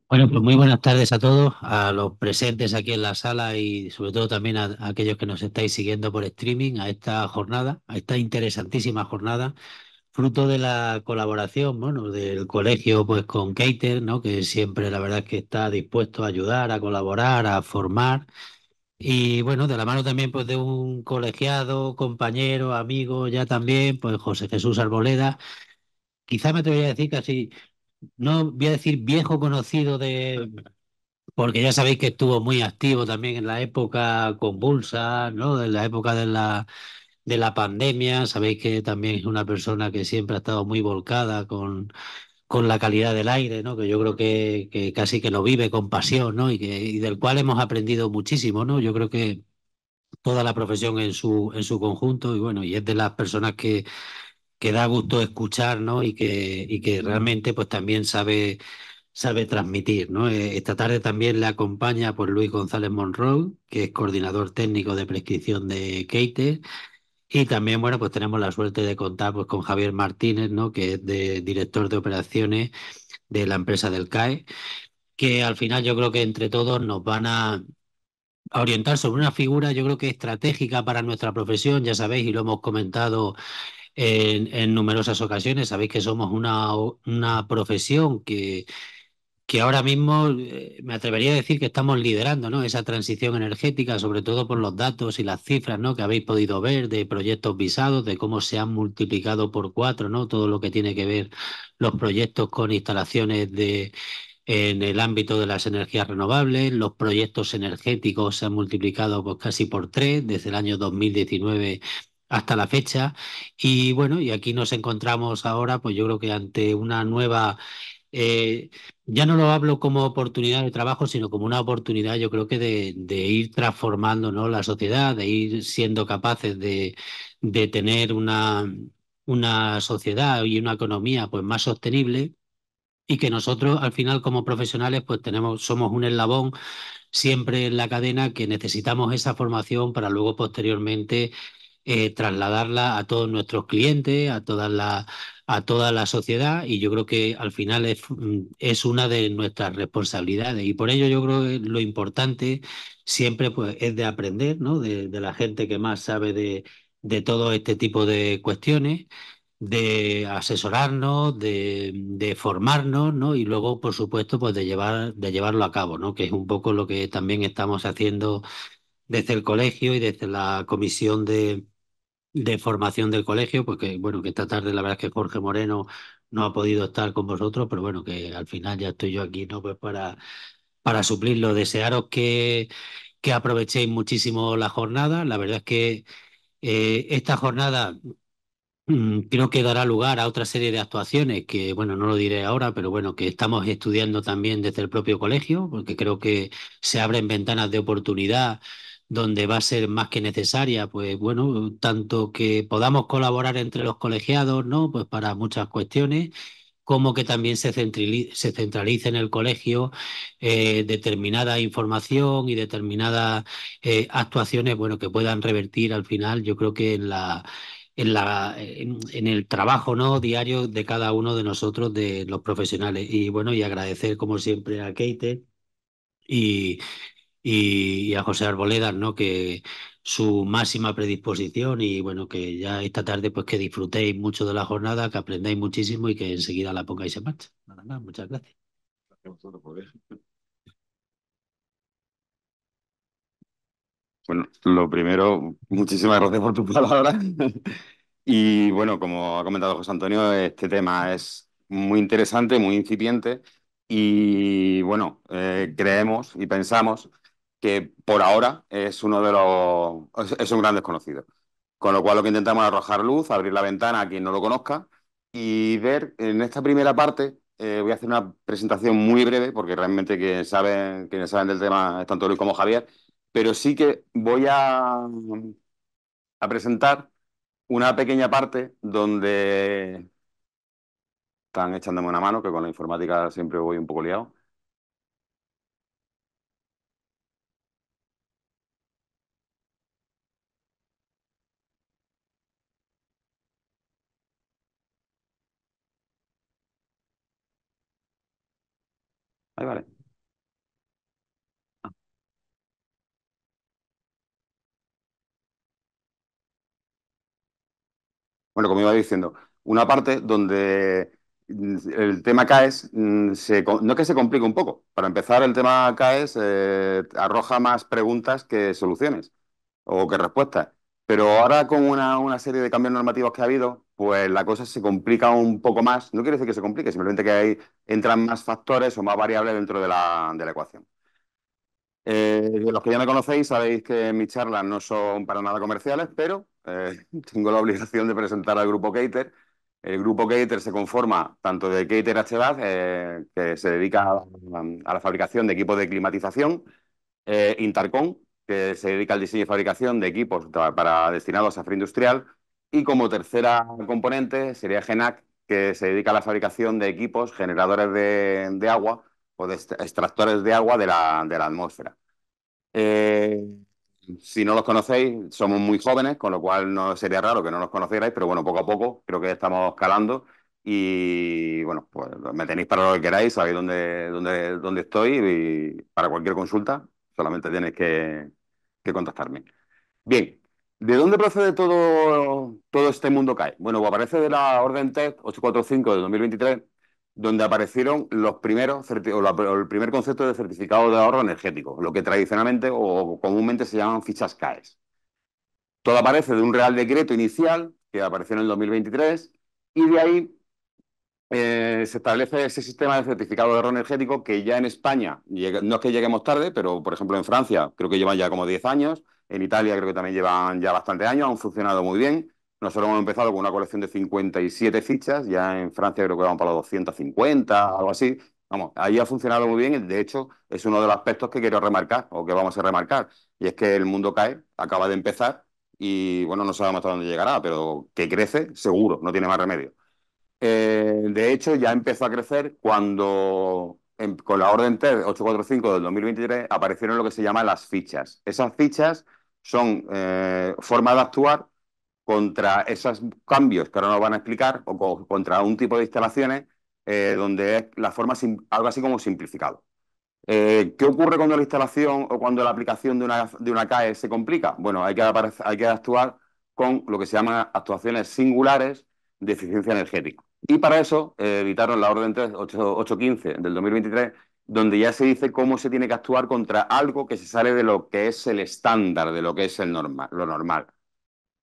Bueno, pues muy buenas tardes a todos, a los presentes aquí en la sala y sobre todo también a aquellos que nos estáis siguiendo por streaming a esta jornada, a esta interesantísima jornada, fruto de la colaboración, bueno, del colegio pues con Keiter, ¿no? Que siempre la verdad es que está dispuesto a ayudar, a colaborar, a formar y bueno, de la mano también pues de un colegiado, compañero, amigo ya también, pues José Jesús Arboleda. Quizá me atrevería a decir casi, no voy a decir viejo conocido de porque ya sabéis que estuvo muy activo también en la época convulsa, ¿no? En la época de la pandemia. Sabéis que también es una persona que siempre ha estado muy volcada con la calidad del aire, ¿no? Que yo creo que casi que lo vive con pasión, ¿no? Y del cual hemos aprendido muchísimo, ¿no? Yo creo que toda la profesión en su conjunto, y bueno, y es de las personas que da gusto escuchar, ¿no? Y que realmente pues también sabe transmitir, ¿no? Esta tarde también le acompaña pues Luis González Monroe, que es coordinador técnico de prescripción de Keite, y también, bueno, pues tenemos la suerte de contar pues con Javier Martínez, ¿no? Que es director de operaciones de la empresa del CAE, que al final yo creo que entre todos nos van a orientar sobre una figura, yo creo que estratégica para nuestra profesión, ya sabéis, y lo hemos comentado en numerosas ocasiones, sabéis que somos una profesión que ahora mismo me atrevería a decir que estamos liderando, ¿no? Esa transición energética, sobre todo por los datos y las cifras, ¿no? Que habéis podido ver de proyectos visados, de cómo se han multiplicado por cuatro, ¿no? Todo lo que tiene que ver los proyectos con instalaciones en el ámbito de las energías renovables, los proyectos energéticos se han multiplicado pues casi por tres desde el año 2019 hasta la fecha. Y bueno, y aquí nos encontramos ahora, pues yo creo que ante una nueva eh, ya no lo hablo como oportunidad de trabajo, sino como una oportunidad, yo creo que de ir transformando, ¿no? La sociedad, de ir siendo capaces de tener una sociedad y una economía pues más sostenible y que nosotros al final como profesionales pues somos un eslabón siempre en la cadena que necesitamos esa formación para luego posteriormente trasladarla a todos nuestros clientes, a toda la sociedad y yo creo que al final es una de nuestras responsabilidades y por ello yo creo que lo importante siempre pues es de aprender, ¿no? De la gente que más sabe de todo este tipo de cuestiones de asesorarnos, de formarnos, ¿no? Y luego, por supuesto, pues de llevarlo a cabo, ¿no? Que es un poco lo que también estamos haciendo desde el colegio y desde la comisión de formación del colegio, porque bueno, que esta tarde la verdad es que Jorge Moreno no ha podido estar con vosotros, pero bueno, que al final ya estoy yo aquí, ¿no? Pues para suplirlo. Desearos que aprovechéis muchísimo la jornada. La verdad es que esta jornada creo que dará lugar a otra serie de actuaciones que, bueno, no lo diré ahora, pero bueno, que estamos estudiando también desde el propio colegio, porque creo que se abren ventanas de oportunidad donde va a ser más que necesaria, pues bueno, tanto que podamos colaborar entre los colegiados, ¿no? Pues para muchas cuestiones, como que también se centralice en el colegio determinada información y determinadas actuaciones, bueno, que puedan revertir al final, yo creo que en el trabajo, ¿no? Diario de cada uno de nosotros, de los profesionales. Y bueno, y agradecer como siempre a Keite y, y a José Arboleda, ¿no? Que su máxima predisposición y bueno, que ya esta tarde pues que disfrutéis mucho de la jornada, que aprendáis muchísimo y que enseguida la pongáis en marcha. Nada más, muchas gracias. Bueno, lo primero, muchísimas gracias por tus palabras. Y bueno, como ha comentado José Antonio, este tema es muy interesante, muy incipiente y bueno, creemos y pensamos que por ahora es uno de es un gran desconocido. Con lo cual lo que intentamos es arrojar luz, abrir la ventana a quien no lo conozca y ver en esta primera parte, voy a hacer una presentación muy breve porque realmente quienes saben del tema es tanto Luis como Javier, pero sí que voy a presentar una pequeña parte donde están echándome una mano, que con la informática siempre voy un poco liado. Ahí vale. Bueno, como iba diciendo, una parte donde el tema CAES, no es que se complique un poco. Para empezar, el tema CAES arroja más preguntas que soluciones o que respuestas. Pero ahora con una serie de cambios normativos que ha habido, pues la cosa se complica un poco más. No quiere decir que se complique, simplemente que ahí entran más factores o más variables dentro de la ecuación. Los que ya me conocéis sabéis que mis charlas no son para nada comerciales, pero tengo la obligación de presentar al grupo Cater. El grupo Cater se conforma tanto de Cater HVAC, que se dedica a la fabricación de equipos de climatización, Intercom, que se dedica al diseño y fabricación de equipos destinados a frío industrial, y como tercera componente sería GENAC, que se dedica a la fabricación de equipos generadores de agua o de extractores de agua de la atmósfera. Eh, si no los conocéis, somos muy jóvenes, con lo cual no sería raro que no los conocierais, pero bueno, poco a poco creo que estamos calando y bueno, pues me tenéis para lo que queráis, sabéis dónde estoy y para cualquier consulta solamente tenéis que contactarme. Bien, ¿de dónde procede todo este mundo CAE? Bueno, pues aparece de la orden TED 845 de 2023, donde aparecieron los primeros, o el primer concepto de certificado de ahorro energético, lo que tradicionalmente o comúnmente se llaman fichas CAES. Todo aparece de un Real Decreto inicial que apareció en el 2023 y de ahí se establece ese sistema de certificado de ahorro energético que ya en España, no es que lleguemos tarde, pero por ejemplo en Francia creo que llevan ya como 10 años, en Italia creo que también llevan ya bastante años, han funcionado muy bien. Nosotros hemos empezado con una colección de 57 fichas, ya en Francia creo que van para los 250, algo así. Vamos, ahí ha funcionado muy bien, de hecho es uno de los aspectos que quiero remarcar o que vamos a remarcar, y es que el mundo CAE acaba de empezar y bueno, no sabemos hasta dónde llegará, pero que crece seguro, no tiene más remedio. De hecho, ya empezó a crecer cuando, con la orden TED 845 del 2023, aparecieron lo que se llaman las fichas. Esas fichas son formas de actuar contra esos cambios que ahora nos van a explicar o contra un tipo de instalaciones donde es la forma algo así como simplificado. ¿Qué ocurre cuando la instalación o cuando la aplicación de una CAE se complica? Bueno, hay que actuar con lo que se llaman actuaciones singulares de eficiencia energética. Y para eso editaron la Orden 815 del 2023, donde ya se dice cómo se tiene que actuar contra algo que se sale de lo que es el estándar, de lo que es lo normal.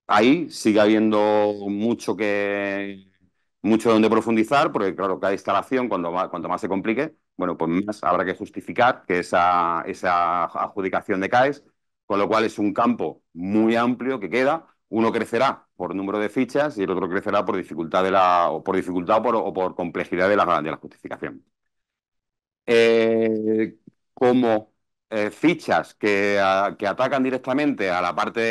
Ahí sigue habiendo mucho donde profundizar, porque claro, cada instalación, cuanto más se complique, bueno, pues más habrá que justificar que esa adjudicación de CAES, con lo cual es un campo muy amplio que queda. Uno crecerá por número de fichas y el otro crecerá por dificultad o por dificultad o por complejidad de la justificación. eh, como fichas que atacan directamente a la parte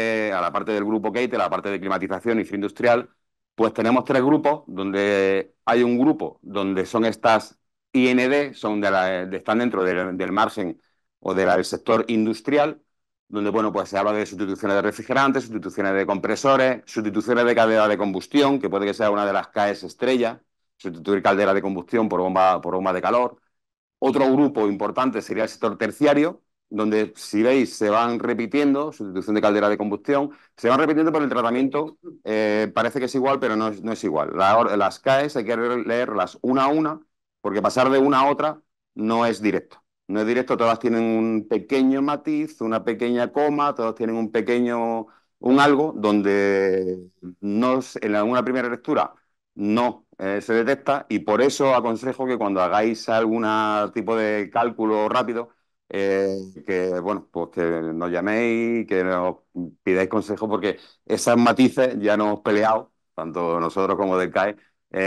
del grupo Kate, a la parte de climatización y frío industrial, pues tenemos tres grupos, donde hay un grupo donde son estas IND, están dentro del margen o del sector industrial, donde bueno, pues se habla de sustituciones de refrigerantes, sustituciones de compresores, sustituciones de caldera de combustión, que puede que sea una de las CAEs estrella, sustituir caldera de combustión por bomba de calor. Otro grupo importante sería el sector terciario, donde, si veis, se van repitiendo, sustitución de caldera de combustión, se van repitiendo, pero el tratamiento parece que es igual, pero no es igual. Las CAES hay que leerlas una a una, porque pasar de una a otra no es directo. No es directo, todas tienen un pequeño matiz, una pequeña coma, todas tienen un algo donde en alguna primera lectura no se detecta, y por eso aconsejo que cuando hagáis algún tipo de cálculo rápido, que bueno, pues que nos llaméis, que nos pidáis consejo, porque esos matices ya nos hemos peleado, tanto nosotros como del CAE,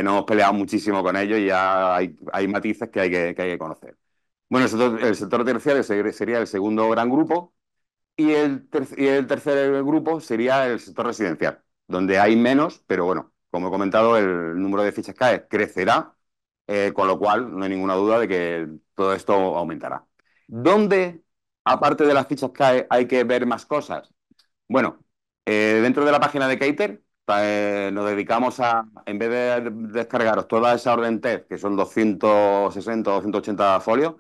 nos hemos peleado muchísimo con ellos y ya hay matices que hay que conocer. Bueno, el sector terciario sería el segundo gran grupo, y el tercer grupo sería el sector residencial, donde hay menos, pero bueno, como he comentado, el número de fichas CAE crecerá, con lo cual no hay ninguna duda de que todo esto aumentará. ¿Dónde, aparte de las fichas CAE, hay que ver más cosas? Bueno, dentro de la página de Cater, nos dedicamos en vez de descargaros toda esa orden TED, que son 260 o 280 folios,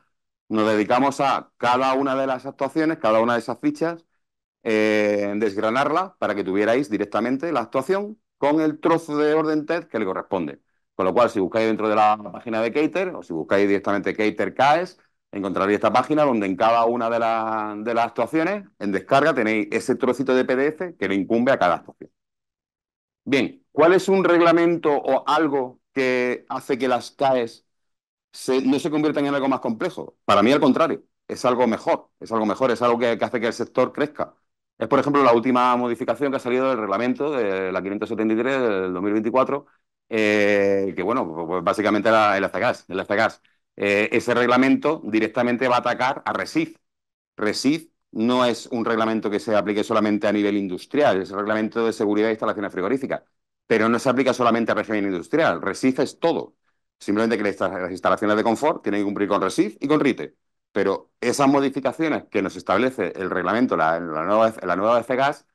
nos dedicamos a cada una de las actuaciones, cada una de esas fichas, desgranarla para que tuvierais directamente la actuación con el trozo de orden TED que le corresponde. Con lo cual, si buscáis dentro de la página de Cater o si buscáis directamente Cater CAES, encontraréis esta página donde en cada una de las actuaciones, en descarga, tenéis ese trocito de PDF que le incumbe a cada actuación. Bien, ¿cuál es un reglamento o algo que hace que las CAES no se conviertan en algo más complejo? Para mí, al contrario, es algo mejor, es algo mejor, es algo que hace que el sector crezca. Es, por ejemplo, la última modificación que ha salido del reglamento de la 573 del 2024, que, bueno, pues básicamente era el FGAS. El FGAS. Ese reglamento directamente va a atacar a RESIF. RESIF no es un reglamento que se aplique solamente a nivel industrial, es el reglamento de seguridad de instalaciones frigoríficas, pero no se aplica solamente a régimen industrial. RESIF es todo. Simplemente que las instalaciones de confort tienen que cumplir con RESIF y con RITE. Pero esas modificaciones que nos establece el reglamento, la nueva FGAS,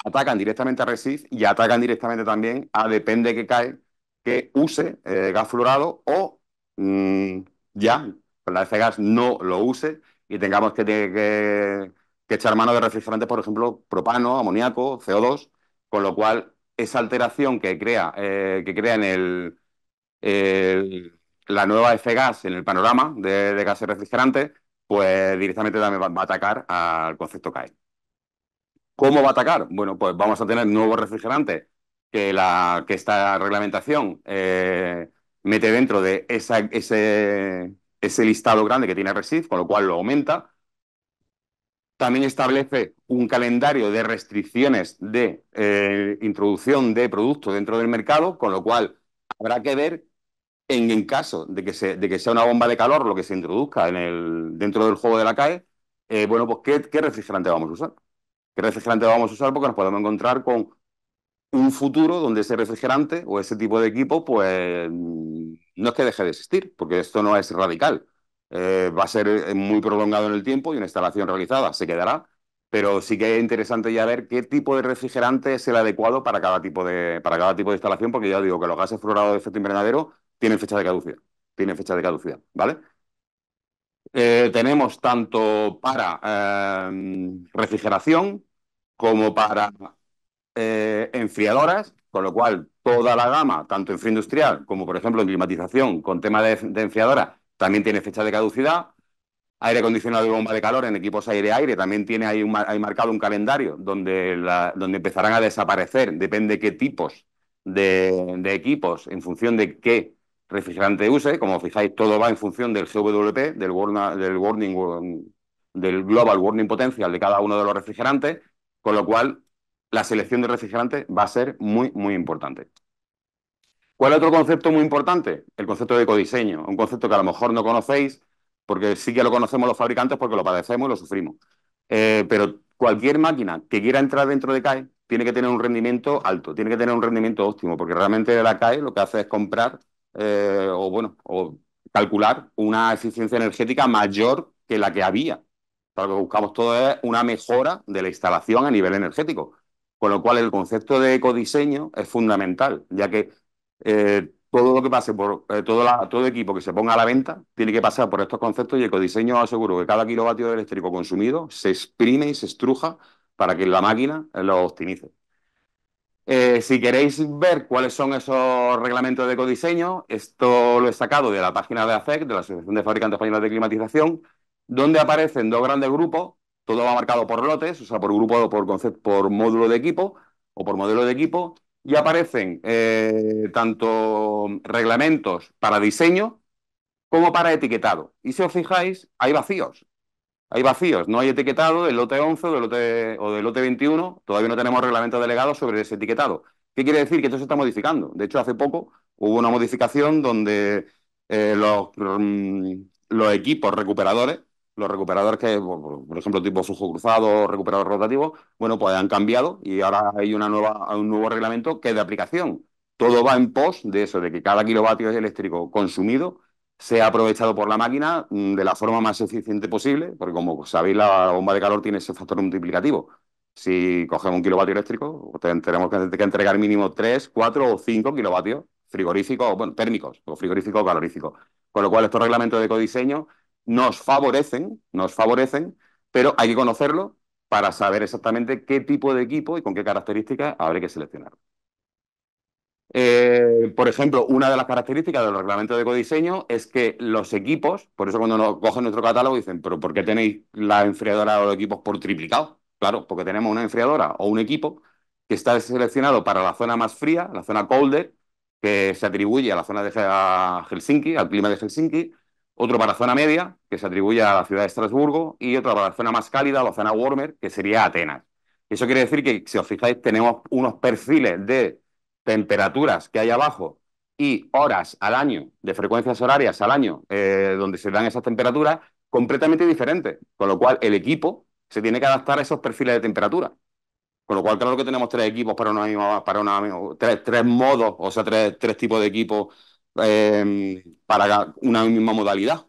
atacan directamente a RESIF y atacan directamente también a depende que cae que use gas fluorado o mmm, ya con la FGAS no lo use y tengamos que echar mano de refrigerantes, por ejemplo, propano, amoníaco, CO2, con lo cual esa alteración que crea en el, la nueva F-gas en el panorama de gases refrigerantes, pues directamente también va a atacar al concepto CAE. ¿Cómo va a atacar? Bueno, pues vamos a tener nuevos refrigerantes que esta reglamentación mete dentro de ese listado grande que tiene RESIF, con lo cual lo aumenta. También establece un calendario de restricciones de introducción de productos dentro del mercado, con lo cual habrá que ver en caso de que sea una bomba de calor lo que se introduzca dentro del juego de la CAE, bueno, pues ¿qué refrigerante vamos a usar? ¿Qué refrigerante vamos a usar? Porque nos podemos encontrar con un futuro donde ese refrigerante o ese tipo de equipo, pues no es que deje de existir, porque esto no es radical. Va a ser muy prolongado en el tiempo y una instalación realizada se quedará, pero sí que es interesante ya ver qué tipo de refrigerante es el adecuado para cada tipo de instalación, porque ya digo que los gases fluorados de efecto invernadero tienen fecha de caducidad. Tienen fecha de caducidad, ¿vale? Tenemos tanto para refrigeración como para enfriadoras, con lo cual toda la gama, tanto en frío industrial como por ejemplo en climatización, con tema de enfriadora, también tiene fecha de caducidad. Aire acondicionado y bomba de calor en equipos aire-aire también tiene ahí marcado un calendario donde empezarán a desaparecer, depende qué tipos de equipos, en función de qué refrigerante use. Como fijáis, todo va en función del GWP, del Global Warning Potential de cada uno de los refrigerantes, con lo cual la selección de refrigerantes va a ser muy, muy importante. ¿Cuál es otro concepto muy importante? El concepto de ecodiseño, un concepto que a lo mejor no conocéis, porque sí que lo conocemos los fabricantes porque lo padecemos y lo sufrimos. Pero cualquier máquina que quiera entrar dentro de CAE tiene que tener un rendimiento alto, tiene que tener un rendimiento óptimo, porque realmente la CAE lo que hace es comprar o calcular una eficiencia energética mayor que la que había. Lo que buscamos todo es una mejora de la instalación a nivel energético. Con lo cual, el concepto de ecodiseño es fundamental, ya que todo lo que pase por todo equipo que se ponga a la venta tiene que pasar por estos conceptos y ecodiseño aseguro que cada kilovatio eléctrico consumido se exprime y se estruja para que la máquina lo optimice. Si queréis ver cuáles son esos reglamentos de ecodiseño, esto lo he sacado de la página de AFEC, de la Asociación de Fabricantes Españoles de Climatización, donde aparecen dos grandes grupos, todo va marcado por lotes, o sea, por grupo, por concepto, por módulo de equipo o por modelo de equipo, y aparecen tanto reglamentos para diseño como para etiquetado. Y si os fijáis, hay vacíos. Hay vacíos, no hay etiquetado del lote 11 o del lote 21, todavía no tenemos reglamento delegado sobre ese etiquetado. ¿Qué quiere decir? Que esto se está modificando. De hecho, hace poco hubo una modificación donde los equipos recuperadores, los recuperadores que, por ejemplo, tipo flujo cruzado o recuperador rotativo, bueno, pues han cambiado y ahora hay un nuevo reglamento que es de aplicación. Todo va en pos de eso, de que cada kilovatio eléctrico consumido sea aprovechado por la máquina de la forma más eficiente posible, porque como sabéis, la bomba de calor tiene ese factor multiplicativo. Si cogemos un kilovatio eléctrico, tenemos que entregar mínimo 3, 4 o 5 kilovatios frigoríficos, bueno, térmicos, o frigoríficos o caloríficos. Con lo cual, estos reglamentos de ecodiseño nos favorecen, pero hay que conocerlo para saber exactamente qué tipo de equipo y con qué características habrá que seleccionar. Por ejemplo, una de las características de los reglamentos de ecodiseño es que los equipos, por eso cuando nos cogen nuestro catálogo dicen, pero ¿por qué tenéis la enfriadora o los equipos por triplicado? Claro, porque tenemos una enfriadora o un equipo que está seleccionado para la zona más fría, la zona colder, que se atribuye a la zona de a Helsinki, al clima de Helsinki, otro para la zona media, que se atribuye a la ciudad de Estrasburgo, y otro para la zona más cálida, la zona warmer, que sería Atenas. Eso quiere decir que, si os fijáis, tenemos unos perfiles de temperaturas que hay abajo y horas al año, de frecuencias horarias al año, donde se dan esas temperaturas, completamente diferentes. Con lo cual, el equipo se tiene que adaptar a esos perfiles de temperatura. Con lo cual, claro que tenemos tres equipos tres modos, o sea, tres tipos de equipos para una misma modalidad,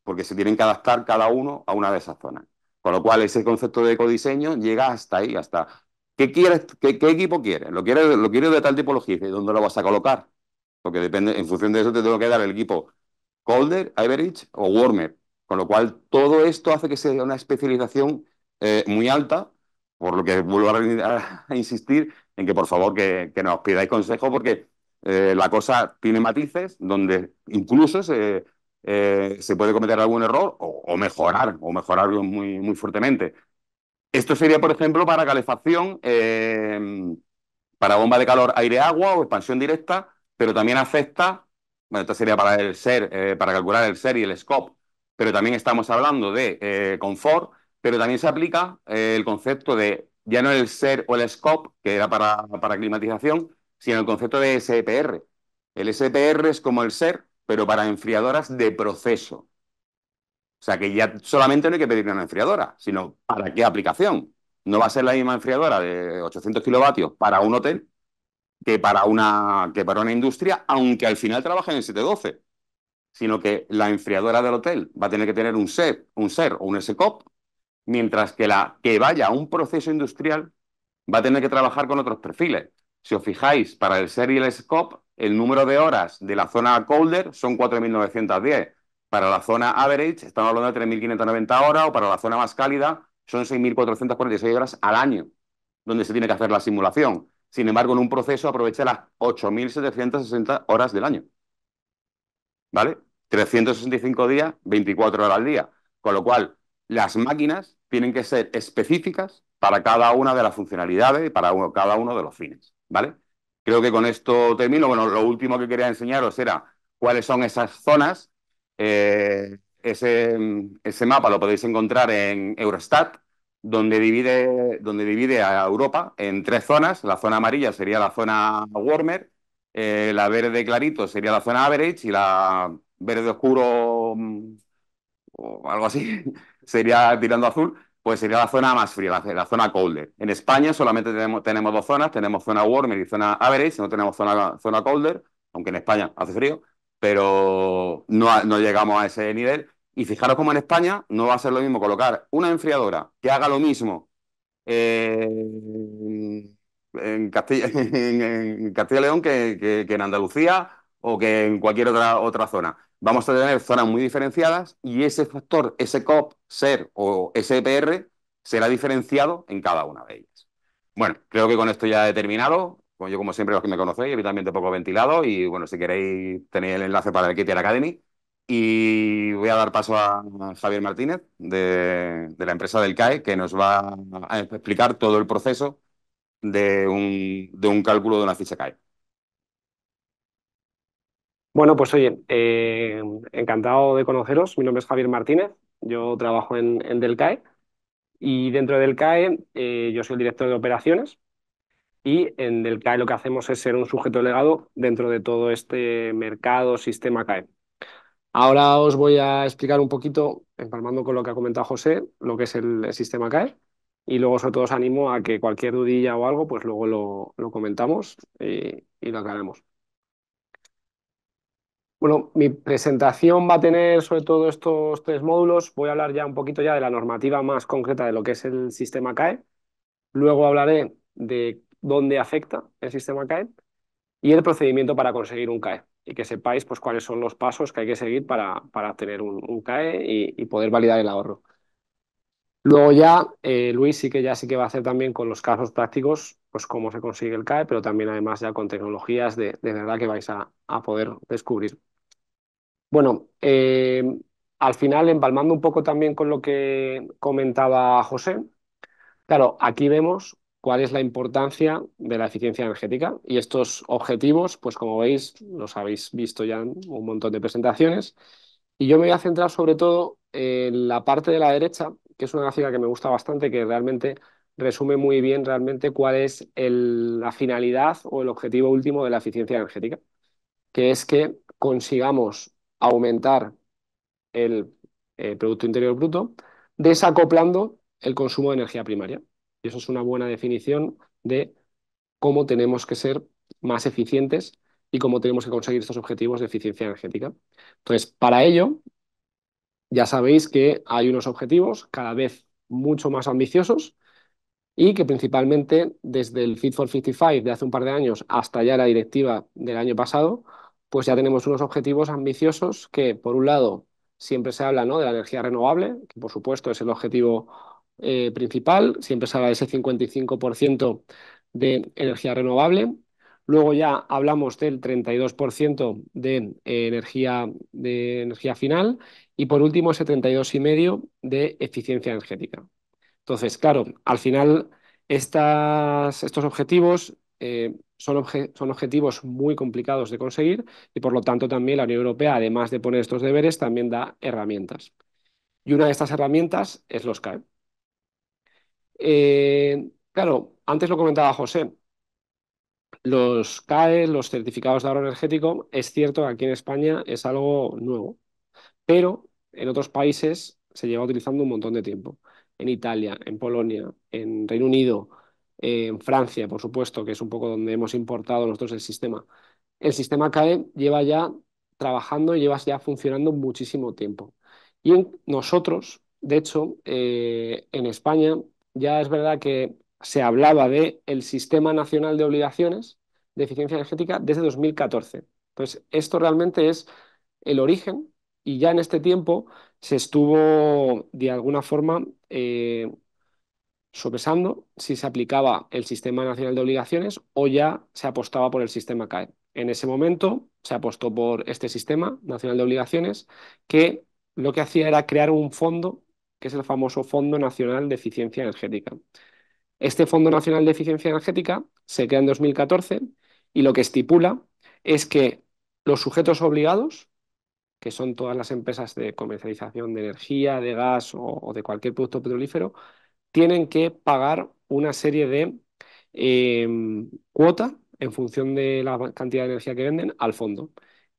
porque se tienen que adaptar cada uno a una de esas zonas. Con lo cual, ese concepto de ecodiseño llega hasta ahí, hasta ¿qué quieres, qué equipo quieres? ¿Lo quieres de tal tipología? ¿De dónde lo vas a colocar? Porque depende, en función de eso te tengo que dar el equipo colder, average o warmer. Con lo cual, todo esto hace que sea una especialización muy alta, por lo que vuelvo a insistir en que por favor que nos pidáis consejo, porque la cosa tiene matices donde incluso se puede cometer algún error o mejorarlo muy, muy fuertemente. Esto sería, por ejemplo, para calefacción, para bomba de calor aire-agua o expansión directa, pero también afecta, bueno, esto sería para el SER, para calcular el SER y el SCOP, pero también estamos hablando de confort, pero también se aplica el concepto de, ya no el SER o el SCOP, que era para climatización, sino el concepto de SPR. El SPR es como el SER, pero para enfriadoras de proceso. O sea que ya solamente no hay que pedirle una enfriadora, sino ¿para qué aplicación? No va a ser la misma enfriadora de 800 kilovatios para un hotel que para una industria, aunque al final trabajen en 712, sino que la enfriadora del hotel va a tener que tener un SER o un SCOP, mientras que la que vaya a un proceso industrial va a tener que trabajar con otros perfiles. Si os fijáis, para el SER y el SCOP, el número de horas de la zona colder son 4.910. Para la zona average estamos hablando de 3.590 horas, o para la zona más cálida son 6.446 horas al año, donde se tiene que hacer la simulación. Sin embargo, en un proceso aprovecha las 8.760 horas del año. ¿Vale? 365 días, 24 horas al día. Con lo cual, las máquinas tienen que ser específicas para cada una de las funcionalidades y para cada uno de los fines. ¿Vale? Creo que con esto termino. Bueno, lo último que quería enseñaros era cuáles son esas zonas. Ese mapa lo podéis encontrar en Eurostat, donde divide a Europa en tres zonas. La zona amarilla sería la zona warmer, la verde clarito sería la zona average, y la verde oscuro, o algo así, sería tirando azul, pues sería la zona más fría, la zona colder. En España solamente tenemos dos zonas, tenemos zona warmer y zona average, no tenemos zona colder, aunque en España hace frío, pero no llegamos a ese nivel. Y fijaros cómo en España no va a ser lo mismo colocar una enfriadora que haga lo mismo en Castilla, en Castilla y León que en Andalucía o que en cualquier otra zona. Vamos a tener zonas muy diferenciadas, y ese factor, ese COP, SER o SPR, será diferenciado en cada una de ellas. Bueno, creo que con esto ya he terminado. Yo, como siempre, los que me conocéis, habitualmente poco ventilado. Y bueno, si queréis, tenéis el enlace para el Kit Academy. Y voy a dar paso a Javier Martínez, de la empresa del CAE, que nos va a explicar todo el proceso de un cálculo de una ficha CAE. Bueno, pues oye, encantado de conoceros. Mi nombre es Javier Martínez, yo trabajo en Delcae, y dentro de Delcae yo soy el director de operaciones, y en Delcae lo que hacemos es ser un sujeto delegado dentro de todo este mercado sistema CAE. Ahora os voy a explicar un poquito, empalmando con lo que ha comentado José, lo que es el sistema CAE, y luego sobre todo os animo a que cualquier dudilla o algo, pues luego lo comentamos y lo aclaramos. Bueno, mi presentación va a tener sobre todo estos tres módulos. Voy a hablar ya un poquito ya de la normativa más concreta de lo que es el sistema CAE. Luego hablaré de dónde afecta el sistema CAE y el procedimiento para conseguir un CAE. y que sepáis pues, cuáles son los pasos que hay que seguir para obtener un CAE y poder validar el ahorro. Luego ya, Luis sí que va a hacer también con los casos prácticos, pues cómo se consigue el CAE, pero también además ya con tecnologías de verdad que vais a poder descubrir. Bueno, al final, empalmando un poco también con lo que comentaba José, claro, aquí vemos cuál es la importancia de la eficiencia energética y estos objetivos, pues como veis, los habéis visto ya en un montón de presentaciones. Y yo me voy a centrar sobre todo en la parte de la derecha, que es una gráfica que me gusta bastante, que realmente resume muy bien realmente cuál es la finalidad o el objetivo último de la eficiencia energética, que es que consigamos aumentar el Producto Interior Bruto, desacoplando el consumo de energía primaria. Y eso es una buena definición de cómo tenemos que ser más eficientes y cómo tenemos que conseguir estos objetivos de eficiencia energética. Entonces, para ello, ya sabéis que hay unos objetivos cada vez mucho más ambiciosos y que principalmente desde el Fit for 55 de hace un par de años hasta ya la directiva del año pasado, pues ya tenemos unos objetivos ambiciosos que, por un lado, siempre se habla, ¿no?, de la energía renovable, que por supuesto es el objetivo principal, siempre se habla de ese 55% de energía renovable. Luego ya hablamos del 32% de energía final y por último ese 32,5% de eficiencia energética. Entonces, claro, al final estos objetivos son objetivos muy complicados de conseguir y por lo tanto también la Unión Europea, además de poner estos deberes, también da herramientas. Y una de estas herramientas es los CAE. Claro, antes lo comentaba José, los CAE, los certificados de ahorro energético, es cierto que aquí en España es algo nuevo, pero en otros países se lleva utilizando un montón de tiempo. En Italia, en Polonia, en Reino Unido, en Francia, por supuesto, que es un poco donde hemos importado nosotros el sistema. El sistema CAE lleva ya trabajando y lleva ya funcionando muchísimo tiempo. Y nosotros, de hecho, en España ya es verdad que se hablaba de el Sistema Nacional de Obligaciones de Eficiencia Energética desde 2014. Entonces, esto realmente es el origen y ya en este tiempo se estuvo de alguna forma sopesando si se aplicaba el Sistema Nacional de Obligaciones o ya se apostaba por el sistema CAE. En ese momento se apostó por este Sistema Nacional de Obligaciones que lo que hacía era crear un fondo que es el famoso Fondo Nacional de Eficiencia Energética. Este Fondo Nacional de Eficiencia Energética se crea en 2014 y lo que estipula es que los sujetos obligados, que son todas las empresas de comercialización de energía, de gas o de cualquier producto petrolífero, tienen que pagar una serie de eh, cuota en función de la cantidad de energía que venden al fondo.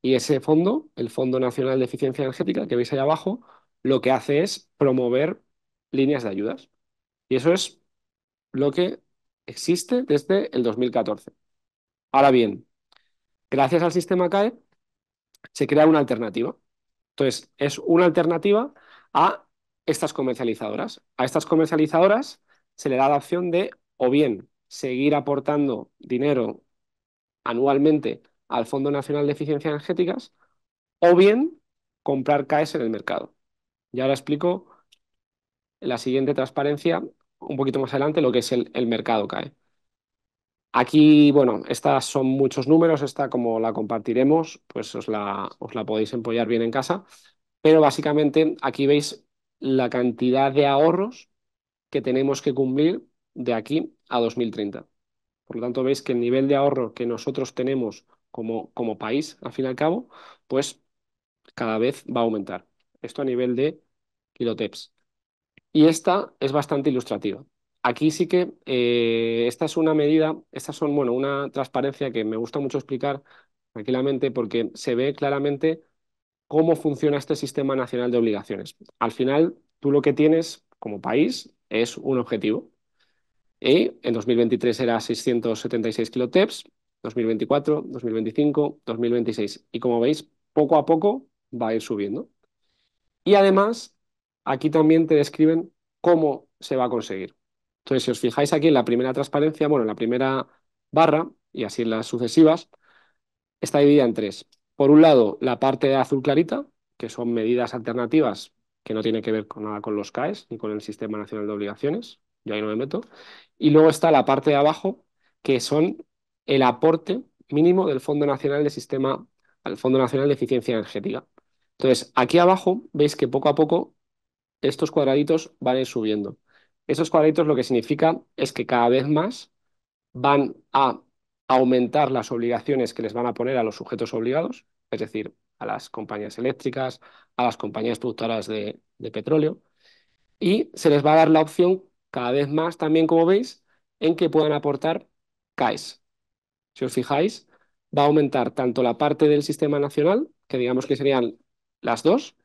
Y ese fondo, el Fondo Nacional de Eficiencia Energética, que veis ahí abajo, lo que hace es promover líneas de ayudas. Y eso es lo que existe desde el 2014. Ahora bien, gracias al sistema CAE se crea una alternativa. Entonces, es una alternativa a estas comercializadoras. A estas comercializadoras se le da la opción de o bien seguir aportando dinero anualmente al Fondo Nacional de Eficiencia Energéticas o bien comprar CAEs en el mercado. Y ahora explico en la siguiente transparencia, un poquito más adelante, lo que es el mercado CAE. Aquí, bueno, estas son muchos números, esta como la compartiremos, pues os la podéis empollar bien en casa, pero básicamente aquí veis la cantidad de ahorros que tenemos que cumplir de aquí a 2030. Por lo tanto, veis que el nivel de ahorro que nosotros tenemos como país, al fin y al cabo, pues cada vez va a aumentar. Esto a nivel de kiloteps. Y esta es bastante ilustrativa. Aquí sí que esta es una medida, estas son, bueno, una transparencia que me gusta mucho explicar tranquilamente porque se ve claramente cómo funciona este sistema nacional de obligaciones. Al final, tú lo que tienes como país es un objetivo. Y en 2023 era 676 kiloteps, 2024, 2025, 2026. Y como veis, poco a poco va a ir subiendo. Y además, aquí también te describen cómo se va a conseguir. Entonces, si os fijáis aquí en la primera transparencia, bueno, en la primera barra y así en las sucesivas, está dividida en tres. Por un lado, la parte azul clarita, que son medidas alternativas que no tienen que ver con nada con los CAEs ni con el Sistema Nacional de Obligaciones, yo ahí no me meto. Y luego está la parte de abajo, que son el aporte mínimo del Fondo Nacional de Sistema, al Fondo Nacional de Eficiencia Energética. Entonces, aquí abajo veis que poco a poco estos cuadraditos van a ir subiendo. Estos cuadraditos lo que significa es que cada vez más van a aumentar las obligaciones que les van a poner a los sujetos obligados, es decir, a las compañías eléctricas, a las compañías productoras de petróleo, y se les va a dar la opción cada vez más también, como veis, en que puedan aportar CAEs. Si os fijáis, va a aumentar tanto la parte del sistema nacional, que digamos que serían las dos,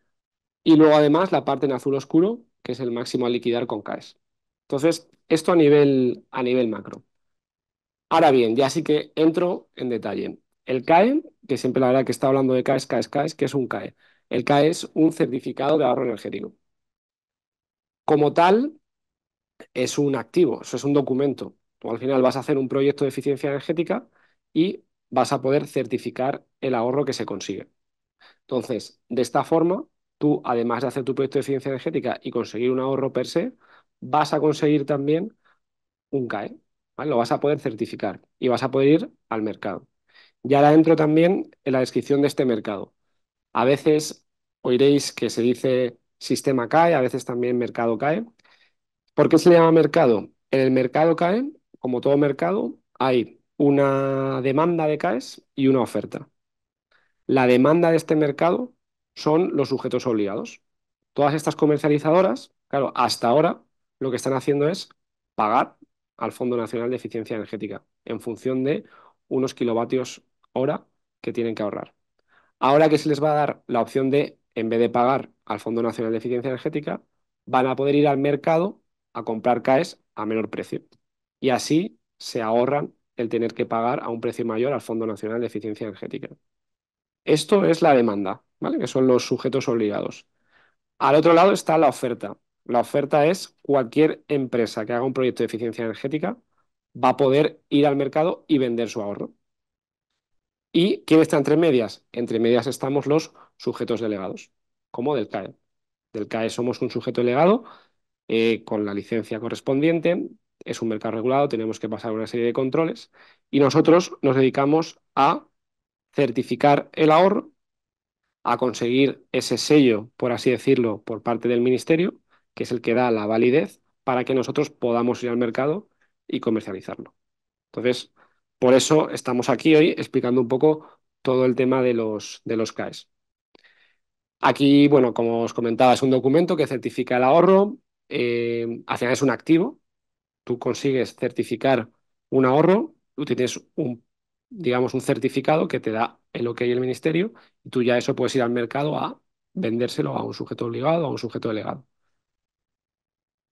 y luego además la parte en azul oscuro, que es el máximo a liquidar con CAEs. Entonces, esto a nivel macro. Ahora bien, ya sí que entro en detalle. El CAE, que siempre la verdad que está hablando de CAEs, CAEs, CAEs, ¿qué es un CAE? El CAE es un certificado de ahorro energético. Como tal, es un activo, eso es un documento. Tú al final vas a hacer un proyecto de eficiencia energética y vas a poder certificar el ahorro que se consigue. Entonces, de esta forma, tú, además de hacer tu proyecto de eficiencia energética y conseguir un ahorro per se, vas a conseguir también un CAE, ¿vale? Lo vas a poder certificar y vas a poder ir al mercado. Y ahora entro también en la descripción de este mercado. A veces oiréis que se dice sistema CAE, a veces también mercado CAE. ¿Por qué se le llama mercado? En el mercado CAE, como todo mercado, hay una demanda de CAEs y una oferta. La demanda de este mercado son los sujetos obligados. Todas estas comercializadoras, claro, hasta ahora lo que están haciendo es pagar al Fondo Nacional de Eficiencia Energética en función de unos kilovatios hora que tienen que ahorrar. Ahora que se les va a dar la opción de, en vez de pagar al Fondo Nacional de Eficiencia Energética, van a poder ir al mercado a comprar CAEs a menor precio. Y así se ahorran el tener que pagar a un precio mayor al Fondo Nacional de Eficiencia Energética. Esto es la demanda, ¿vale? Que son los sujetos obligados. Al otro lado está la oferta. La oferta es cualquier empresa que haga un proyecto de eficiencia energética va a poder ir al mercado y vender su ahorro. ¿Y quién está entre medias? Entre medias estamos los sujetos delegados, como del CAE. Del CAE somos un sujeto delegado con la licencia correspondiente, es un mercado regulado, tenemos que pasar una serie de controles y nosotros nos dedicamos a certificar el ahorro, a conseguir ese sello, por así decirlo, por parte del ministerio, que es el que da la validez para que nosotros podamos ir al mercado y comercializarlo. Entonces, por eso estamos aquí hoy explicando un poco todo el tema de los CAEs. Aquí, bueno, como os comentaba, es un documento que certifica el ahorro, al final es un activo, tú consigues certificar un ahorro, tú tienes un, digamos, un certificado que te da el OK el ministerio y tú ya eso puedes ir al mercado a vendérselo a un sujeto obligado o a un sujeto delegado.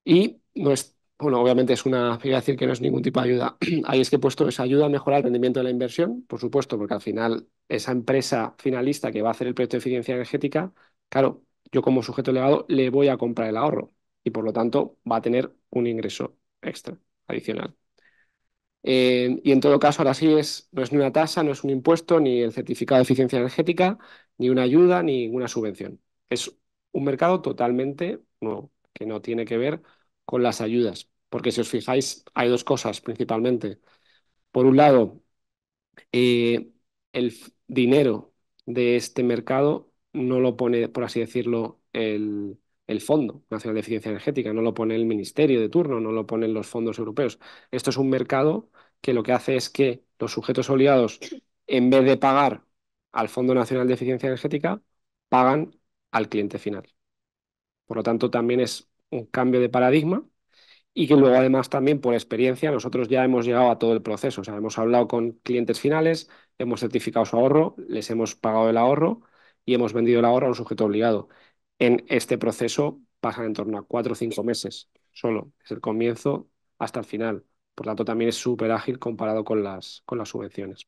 Y no es, bueno, obviamente es una, voy a decir que no es ningún tipo de ayuda. Ahí es que he puesto esa ayuda a mejorar el rendimiento de la inversión, por supuesto, porque al final esa empresa finalista que va a hacer el proyecto de eficiencia energética, claro, yo como sujeto delegado le voy a comprar el ahorro y por lo tanto va a tener un ingreso extra, adicional. Y en todo caso, ahora sí no es ni una tasa, no es un impuesto, ni el certificado de eficiencia energética, ni una ayuda, ni una subvención. Es un mercado totalmente nuevo, que no tiene que ver con las ayudas. Porque si os fijáis, hay dos cosas principalmente. Por un lado, el dinero de este mercado no lo pone, por así decirlo, el Fondo Nacional de Eficiencia Energética, no lo pone el ministerio de turno, no lo ponen los fondos europeos. Esto es un mercado que lo que hace es que los sujetos obligados, en vez de pagar al Fondo Nacional de Eficiencia Energética, pagan al cliente final. Por lo tanto, también es un cambio de paradigma y que luego además también por experiencia nosotros ya hemos llegado a todo el proceso, o sea, hemos hablado con clientes finales, hemos certificado su ahorro, les hemos pagado el ahorro y hemos vendido el ahorro a un sujeto obligado. En este proceso pasan en torno a 4 o 5 meses solo, desde el comienzo hasta el final. Por tanto, también es súper ágil comparado con las subvenciones.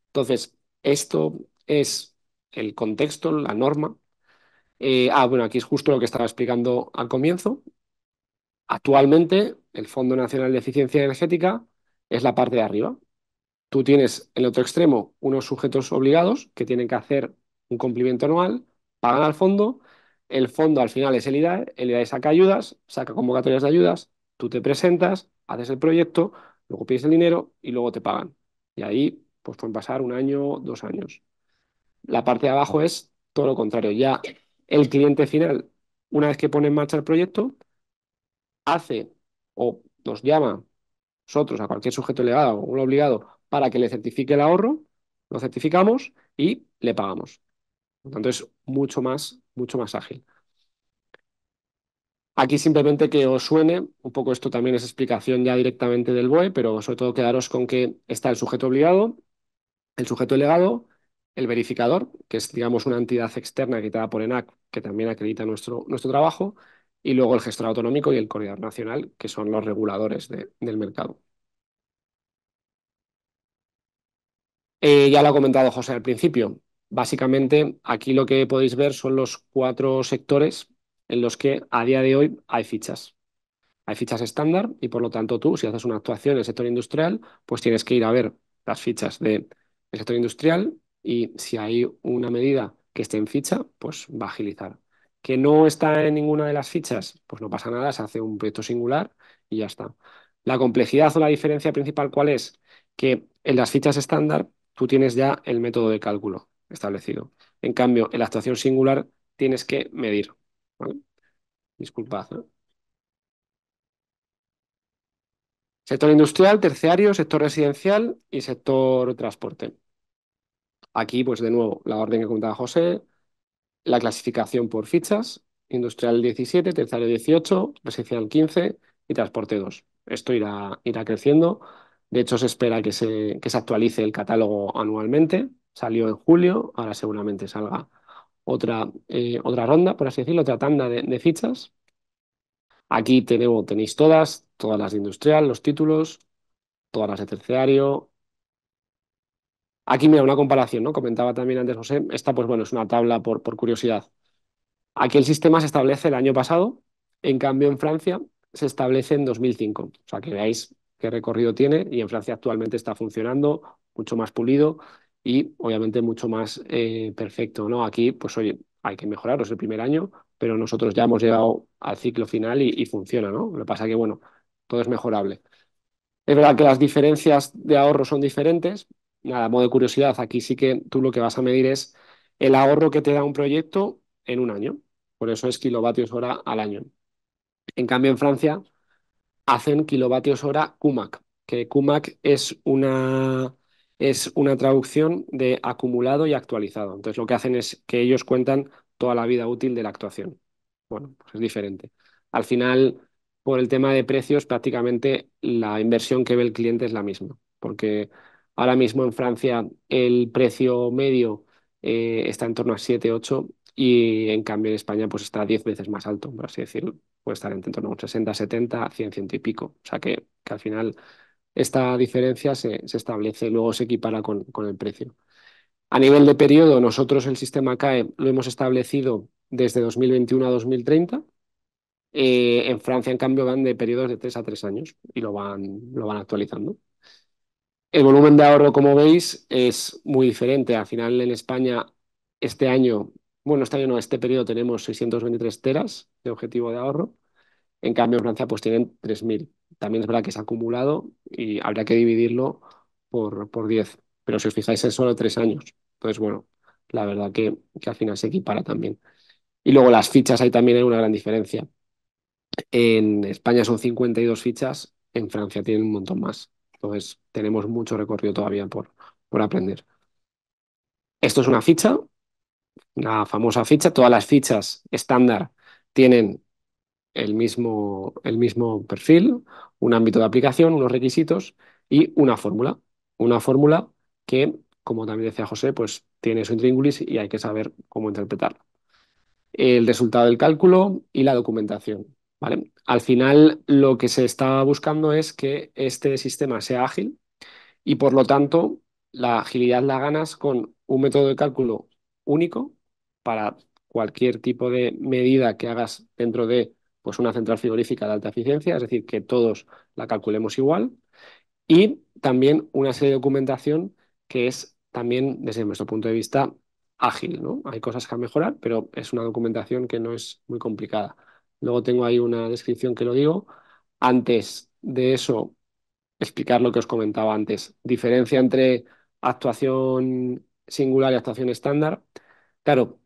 Entonces, esto es el contexto, la norma. Bueno, aquí es justo lo que estaba explicando al comienzo. Actualmente, el Fondo Nacional de Eficiencia Energética es la parte de arriba. Tú tienes en el otro extremo unos sujetos obligados que tienen que hacer un cumplimiento anual, pagan al fondo, el fondo al final es el IDAE saca ayudas, saca convocatorias de ayudas, tú te presentas, haces el proyecto, luego pides el dinero y luego te pagan. Y ahí pues pueden pasar un año, 2 años. La parte de abajo es todo lo contrario. Ya el cliente final, una vez que pone en marcha el proyecto, hace o nos llama nosotros a cualquier sujeto legado o un obligado para que le certifique el ahorro, lo certificamos y le pagamos. Por lo tanto, es mucho más ágil. Aquí simplemente que os suene, un poco esto también es explicación ya directamente del BOE, pero sobre todo quedaros con que está el sujeto obligado, el sujeto delegado, el verificador, que es, digamos, una entidad externa acreditada por ENAC, que también acredita nuestro trabajo, y luego el gestor autonómico y el coordinador nacional, que son los reguladores del mercado. Ya lo ha comentado José al principio. Básicamente, aquí lo que podéis ver son los 4 sectores en los que a día de hoy hay fichas. Hay fichas estándar y por lo tanto tú, si haces una actuación en el sector industrial, pues tienes que ir a ver las fichas del sector industrial y si hay una medida que esté en ficha, pues va a agilizar. Que no está en ninguna de las fichas, pues no pasa nada, se hace un proyecto singular y ya está. La complejidad o la diferencia principal, ¿cuál es? Que en las fichas estándar tú tienes ya el método de cálculo establecido. En cambio, en la actuación singular tienes que medir. ¿Vale? Disculpad, ¿eh? Sector industrial, terciario, sector residencial y sector transporte. Aquí, pues de nuevo, la orden que comentaba José, la clasificación por fichas, industrial 17, terciario 18, residencial 15 y transporte 2. Esto irá creciendo. De hecho, se espera que se actualice el catálogo anualmente. Salió en julio, ahora seguramente salga otra ronda, por así decirlo, otra tanda de fichas. Aquí tenéis todas las de industrial, los títulos, todas las de terciario. Aquí, mira, una comparación, ¿no? Comentaba también antes José. Esta, pues bueno, es una tabla por curiosidad. Aquí el sistema se establece el año pasado, en cambio en Francia se establece en 2005. O sea, que veáis qué recorrido tiene y en Francia actualmente está funcionando mucho más pulido y obviamente mucho más perfecto, ¿no? Aquí, pues oye, hay que mejorar, es el primer año, pero nosotros ya hemos llegado al ciclo final y funciona, ¿no? Lo que pasa que, bueno, todo es mejorable. Es verdad que las diferencias de ahorro son diferentes. Nada, a modo de curiosidad, aquí sí que tú lo que vas a medir es el ahorro que te da un proyecto en un año. Por eso es kilovatios hora al año. En cambio, en Francia hacen kilovatios hora CUMAC, que CUMAC es una traducción de acumulado y actualizado. Entonces, lo que hacen es que ellos cuentan toda la vida útil de la actuación. Bueno, pues es diferente. Al final, por el tema de precios, prácticamente la inversión que ve el cliente es la misma, porque ahora mismo en Francia el precio medio está en torno a 7 8 y en cambio en España pues está 10 veces más alto, por así decirlo. Puede estar en torno a un 60 70 100 100 y pico. O sea que al final esta diferencia se establece, luego se equipara con el precio. A nivel de periodo, nosotros el sistema CAE lo hemos establecido desde 2021 a 2030. En Francia, en cambio, van de periodos de 3 a 3 años y lo van actualizando. El volumen de ahorro, como veis, es muy diferente. Al final, en España, este año, bueno, este año no, este periodo tenemos 623 teras de objetivo de ahorro. En cambio, en Francia, pues tienen 3.000. También es verdad que es acumulado y habría que dividirlo por 10. Pero si os fijáis, es solo 3 años. Entonces, bueno, la verdad que al final se equipara también. Y luego las fichas, ahí también hay una gran diferencia. En España son 52 fichas, en Francia tienen un montón más. Entonces, tenemos mucho recorrido todavía por aprender. Esto es una ficha, una famosa ficha. Todas las fichas estándar tienen el mismo perfil, un ámbito de aplicación, unos requisitos y una fórmula. Una fórmula que, como también decía José, pues tiene su intríngulis y hay que saber cómo interpretarla. El resultado del cálculo y la documentación. ¿Vale? Al final, lo que se está buscando es que este sistema sea ágil y, por lo tanto, la agilidad la ganas con un método de cálculo único para cualquier tipo de medida que hagas dentro de pues, una central frigorífica de alta eficiencia, es decir, que todos la calculemos igual. Y también una serie de documentación que es también, desde nuestro punto de vista, ágil, ¿no? Hay cosas que mejorar, pero es una documentación que no es muy complicada. Luego tengo ahí una descripción que lo digo. Antes de eso, explicar lo que os comentaba antes. Diferencia entre actuación singular y actuación estándar. Claro,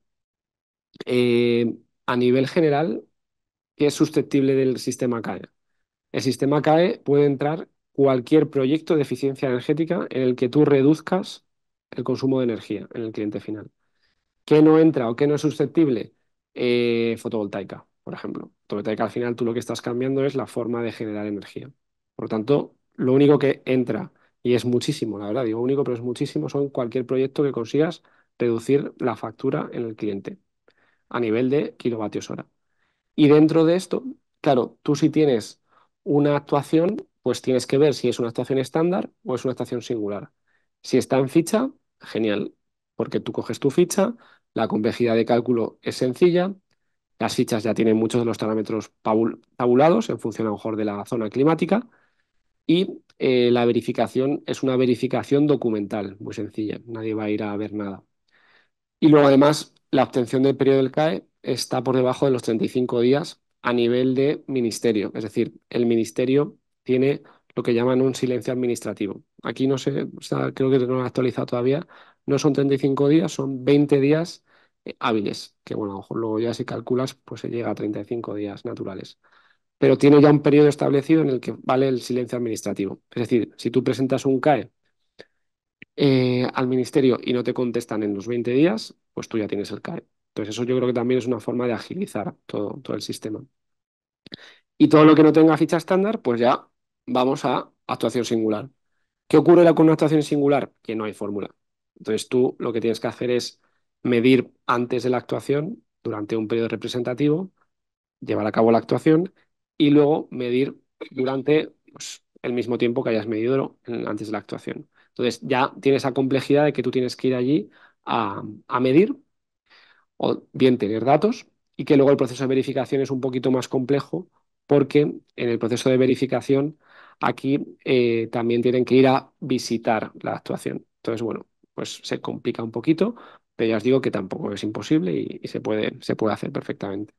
a nivel general, ¿qué es susceptible del sistema CAE? El sistema CAE puede entrar cualquier proyecto de eficiencia energética en el que tú reduzcas el consumo de energía en el cliente final. ¿Qué no entra o qué no es susceptible? Fotovoltaica, por ejemplo. Fotovoltaica al final tú lo que estás cambiando es la forma de generar energía. Por lo tanto, lo único que entra, y es muchísimo, la verdad, digo único, pero es muchísimo, son cualquier proyecto que consigas reducir la factura en el cliente a nivel de kilovatios hora. Y dentro de esto, claro, tú si tienes una actuación, pues tienes que ver si es una actuación estándar o es una actuación singular. Si está en ficha, genial, porque tú coges tu ficha, la complejidad de cálculo es sencilla, las fichas ya tienen muchos de los parámetros tabulados en función a lo mejor de la zona climática y la verificación es una verificación documental, muy sencilla, nadie va a ir a ver nada. Y luego, además, la obtención del periodo del CAE está por debajo de los 35 días a nivel de ministerio. Es decir, el ministerio tiene lo que llaman un silencio administrativo. Aquí no sé, o sea, creo que no lo han actualizado todavía. No son 35 días, son 20 días hábiles. Que bueno, a lo mejor luego ya si calculas, pues se llega a 35 días naturales. Pero tiene ya un periodo establecido en el que vale el silencio administrativo. Es decir, si tú presentas un CAE al ministerio y no te contestan en los 20 días, pues tú ya tienes el CAE. Entonces eso yo creo que también es una forma de agilizar todo el sistema. Y todo lo que no tenga ficha estándar, pues ya vamos a actuación singular. ¿Qué ocurre con una actuación singular? Que no hay fórmula. Entonces tú lo que tienes que hacer es medir antes de la actuación, durante un periodo representativo, llevar a cabo la actuación y luego medir durante pues, el mismo tiempo que hayas medido antes de la actuación. Entonces ya tienes esa complejidad de que tú tienes que ir allí a medir o bien tener datos y que luego el proceso de verificación es un poquito más complejo porque en el proceso de verificación aquí también tienen que ir a visitar la actuación. Entonces, bueno, pues se complica un poquito, pero ya os digo que tampoco es imposible y se puede hacer perfectamente.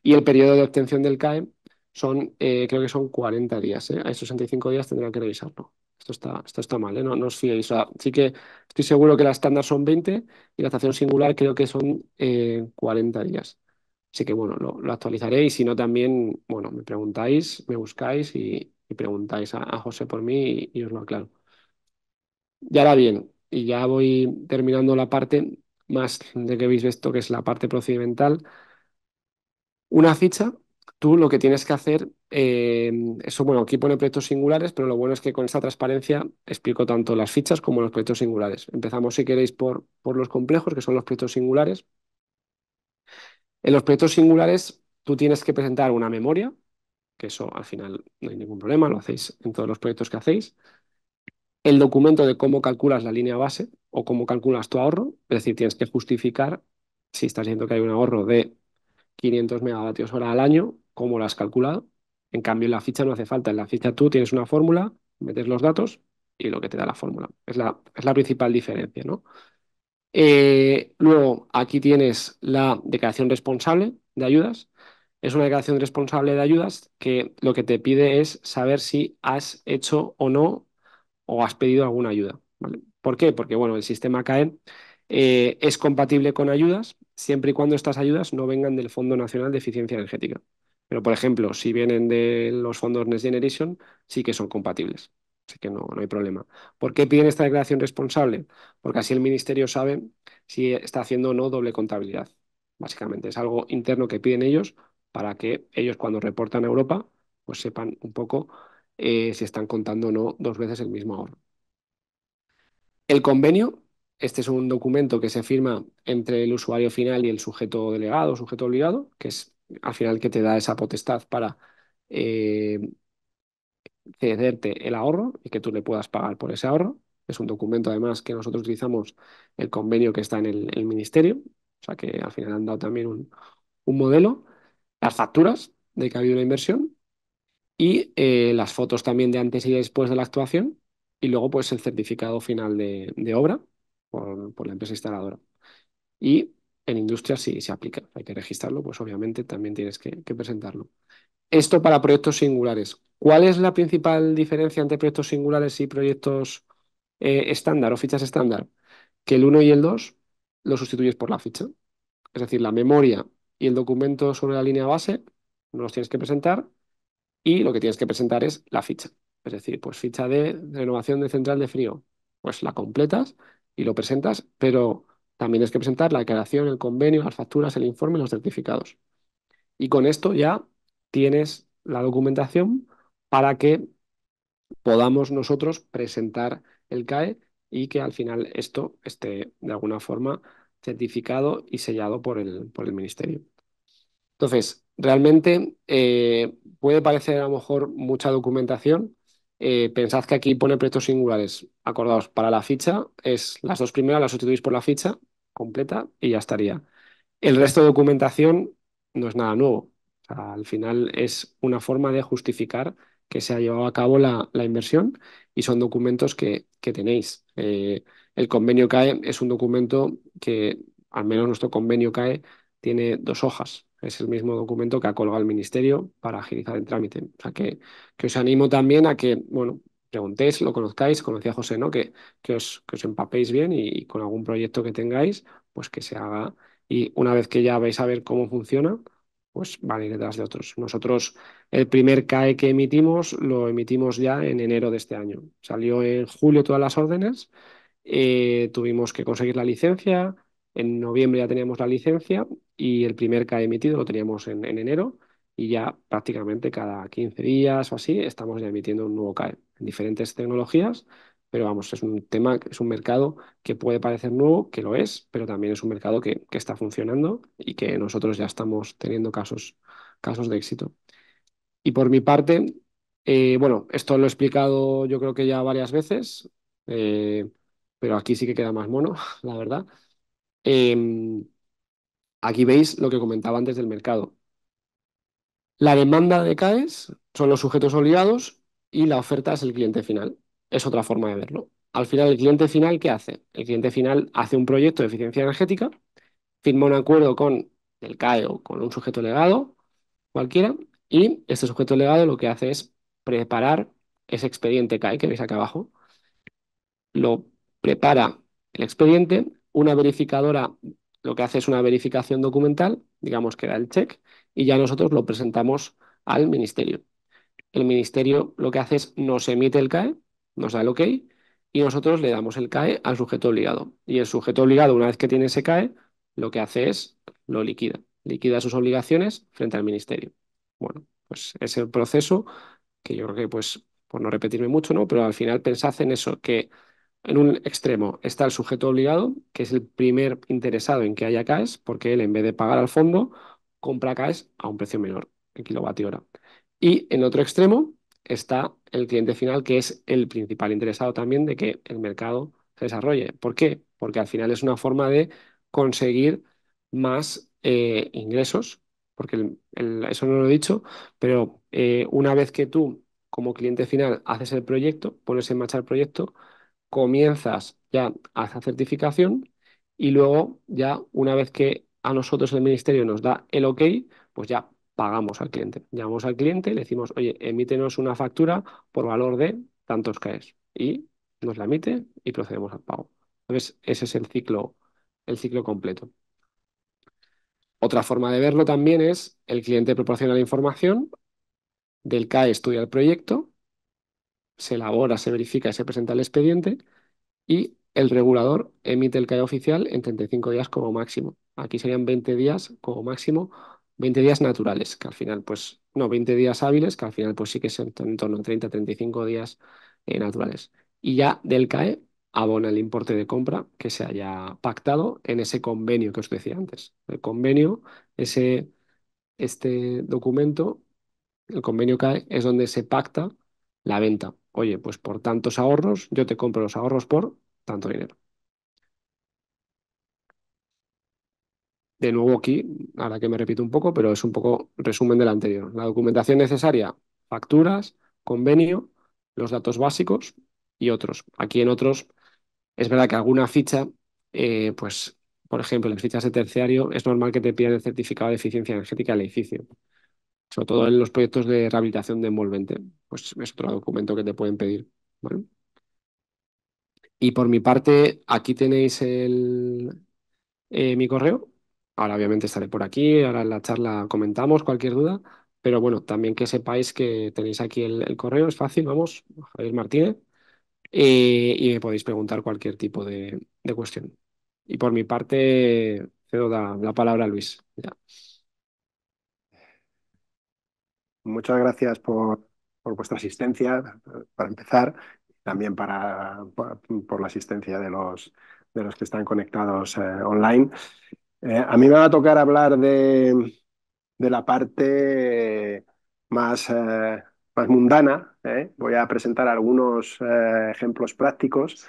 Y el periodo de obtención del CAE son, creo que son 40 días. ¿Eh? A esos 65 días tendrán que revisarlo. Esto está mal, ¿eh? No, no os fiéis. O sea, sí que estoy seguro que la estándar son 20 y la estación singular creo que son 40 días. Así que bueno, lo actualizaré y si no también, bueno, me preguntáis, me buscáis y preguntáis a José por mí y os lo aclaro. Y ahora bien, y ya voy terminando la parte más de que veis esto, que es la parte procedimental. Una ficha, tú lo que tienes que hacer, eso bueno, aquí pone proyectos singulares, pero lo bueno es que con esta transparencia explico tanto las fichas como los proyectos singulares. Empezamos, si queréis, por los complejos, que son los proyectos singulares. En los proyectos singulares, tú tienes que presentar una memoria, que eso al final no hay ningún problema, lo hacéis en todos los proyectos que hacéis. El documento de cómo calculas la línea base o cómo calculas tu ahorro, es decir, tienes que justificar si estás diciendo que hay un ahorro de 500 megavatios hora al año, ¿cómo lo has calculado? En cambio, en la ficha no hace falta. En la ficha tú tienes una fórmula, metes los datos y lo que te da la fórmula. Es la principal diferencia, ¿no? Luego, aquí tienes la declaración responsable de ayudas. Es una declaración responsable de ayudas que lo que te pide es saber si has hecho o no o has pedido alguna ayuda, ¿vale? ¿Por qué? Porque bueno, el sistema CAE es compatible con ayudas siempre y cuando estas ayudas no vengan del Fondo Nacional de Eficiencia Energética. Pero, por ejemplo, si vienen de los fondos Next Generation, sí que son compatibles. Así que no hay problema. ¿Por qué piden esta declaración responsable? Porque así el ministerio sabe si está haciendo o no doble contabilidad. Básicamente, es algo interno que piden ellos para que ellos cuando reportan a Europa, pues sepan un poco si están contando o no dos veces el mismo ahorro. El convenio, este es un documento que se firma entre el usuario final y el sujeto delegado, sujeto obligado, que es al final que te da esa potestad para eh, cederte el ahorro y que tú le puedas pagar por ese ahorro. Es un documento además que nosotros utilizamos el convenio que está en el ministerio, o sea que al final han dado también un modelo. Las facturas de que ha habido una inversión y las fotos también de antes y después de la actuación y luego pues el certificado final de obra por la empresa instaladora. Y en industria sí se aplica, hay que registrarlo, pues obviamente también tienes que presentarlo. Esto para proyectos singulares. ¿Cuál es la principal diferencia entre proyectos singulares y proyectos estándar o fichas estándar? Que el uno y el 2 lo sustituyes por la ficha. Es decir, la memoria y el documento sobre la línea base no los tienes que presentar y lo que tienes que presentar es la ficha. Es decir, pues ficha de renovación de central de frío. Pues la completas y lo presentas, pero también tienes que presentar la declaración, el convenio, las facturas, el informe y los certificados. Y con esto ya tienes la documentación para que podamos nosotros presentar el CAE y que al final esto esté de alguna forma certificado y sellado por el ministerio. Entonces, realmente puede parecer a lo mejor mucha documentación. Pensad que aquí pone proyectos singulares. Acordaos, para la ficha es las dos primeras las sustituís por la ficha completa y ya estaría. El resto de documentación no es nada nuevo. O sea, al final es una forma de justificar que se ha llevado a cabo la inversión y son documentos que tenéis. El convenio CAE es un documento que, al menos nuestro convenio CAE, tiene 2 hojas. Es el mismo documento que ha colgado el Ministerio para agilizar el trámite. O sea, que os animo también a que, bueno, preguntéis, lo conozcáis, conocía a José, ¿no? Que os empapéis bien y con algún proyecto que tengáis, pues que se haga y una vez que ya vais a ver cómo funciona, pues van a ir detrás de otros. Nosotros el primer CAE que emitimos lo emitimos ya en enero de este año. Salió en julio todas las órdenes, tuvimos que conseguir la licencia, en noviembre ya teníamos la licencia y el primer CAE emitido lo teníamos en enero y ya prácticamente cada 15 días o así estamos ya emitiendo un nuevo CAE en diferentes tecnologías, pero vamos, es un tema, es un mercado que puede parecer nuevo, que lo es, pero también es un mercado que está funcionando y que nosotros ya estamos teniendo casos de éxito. Y por mi parte, bueno, esto lo he explicado yo creo que ya varias veces, eh, pero aquí sí que queda más mono, la verdad. Eh, Aquí veis lo que comentaba antes del mercado. La demanda de CAES son los sujetos obligados y la oferta es el cliente final. Es otra forma de verlo. Al final, ¿el cliente final qué hace? El cliente final hace un proyecto de eficiencia energética, firma un acuerdo con el CAE o con un sujeto legado, cualquiera, y este sujeto legado lo que hace es preparar ese expediente CAE que veis acá abajo. Lo prepara el expediente, una verificadora lo que hace es una verificación documental, digamos que da el check, y ya nosotros lo presentamos al ministerio. El ministerio lo que hace es nos emite el CAE, nos da el OK, y nosotros le damos el CAE al sujeto obligado. Y el sujeto obligado, una vez que tiene ese CAE, lo que hace es lo liquida, liquida sus obligaciones frente al ministerio. Bueno, pues es el proceso que yo creo que, pues, por no repetirme mucho, ¿no? Pero al final pensad en eso, que en un extremo está el sujeto obligado, que es el primer interesado en que haya CAEs, porque él, en vez de pagar al fondo, compra CAEs a un precio menor en kilovatio hora. Y en otro extremo está el cliente final, que es el principal interesado también de que el mercado se desarrolle. ¿Por qué? Porque al final es una forma de conseguir más ingresos, porque eso no lo he dicho, pero una vez que tú, como cliente final, haces el proyecto, pones en marcha el proyecto, comienzas ya a hacer certificación y luego ya una vez que a nosotros el ministerio nos da el OK, pues ya pagamos al cliente. Llamamos al cliente, le decimos, oye, emítenos una factura por valor de tantos CAEs y nos la emite y procedemos al pago. Entonces, ese es el ciclo completo. Otra forma de verlo también es el cliente proporciona la información, del CAE estudia el proyecto, se elabora, se verifica y se presenta el expediente y el regulador emite el CAE oficial en 35 días como máximo. Aquí serían 20 días como máximo, 20 días naturales, que al final, pues, no, 20 días hábiles, que al final, pues sí que son en torno a 30-35 días naturales. Y ya del CAE abona el importe de compra que se haya pactado en ese convenio que os decía antes. El convenio, este documento, el convenio CAE, es donde se pacta la venta. Oye, pues por tantos ahorros, yo te compro los ahorros por tanto dinero. De nuevo aquí, ahora que me repito un poco, pero es un poco resumen del anterior. La documentación necesaria, facturas, convenio, los datos básicos, y otros. Aquí en otros es verdad que alguna ficha, pues por ejemplo, en las fichas de terciario es normal que te pidan el certificado de eficiencia energética del edificio, sobre todo en los proyectos de rehabilitación de envolvente, pues es otro documento que te pueden pedir, ¿vale? Y por mi parte, aquí tenéis mi correo. Ahora obviamente estaré por aquí, ahora en la charla comentamos cualquier duda, pero bueno, también que sepáis que tenéis aquí el correo, es fácil, vamos, Javier Martínez, y me podéis preguntar cualquier tipo de cuestión. Y por mi parte, cedo la palabra a Luis. Ya. Muchas gracias por vuestra asistencia, para empezar, también por la asistencia de los que están conectados online. A mí me va a tocar hablar de la parte más, más mundana. Voy a presentar algunos ejemplos prácticos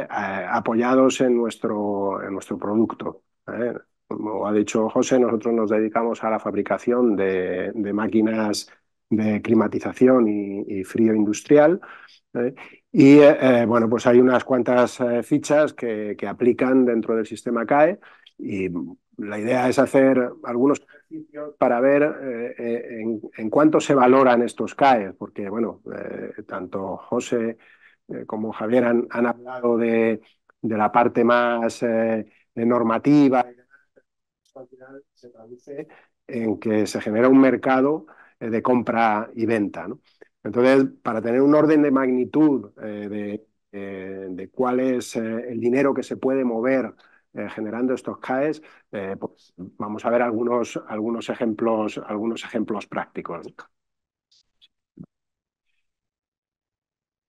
apoyados en nuestro producto. Como ha dicho José, nosotros nos dedicamos a la fabricación de máquinas de climatización y frío industrial. ¿Eh? Bueno, pues hay unas cuantas fichas que aplican dentro del sistema CAE y la idea es hacer algunos ejercicios para ver en cuánto se valoran estos CAE, porque bueno, tanto José como Javier han hablado de la parte más normativa. Esto al final se traduce en que se genera un mercado de compra y venta, ¿no? Entonces, para tener un orden de magnitud de cuál es el dinero que se puede mover generando estos CAEs, pues vamos a ver algunos ejemplos prácticos.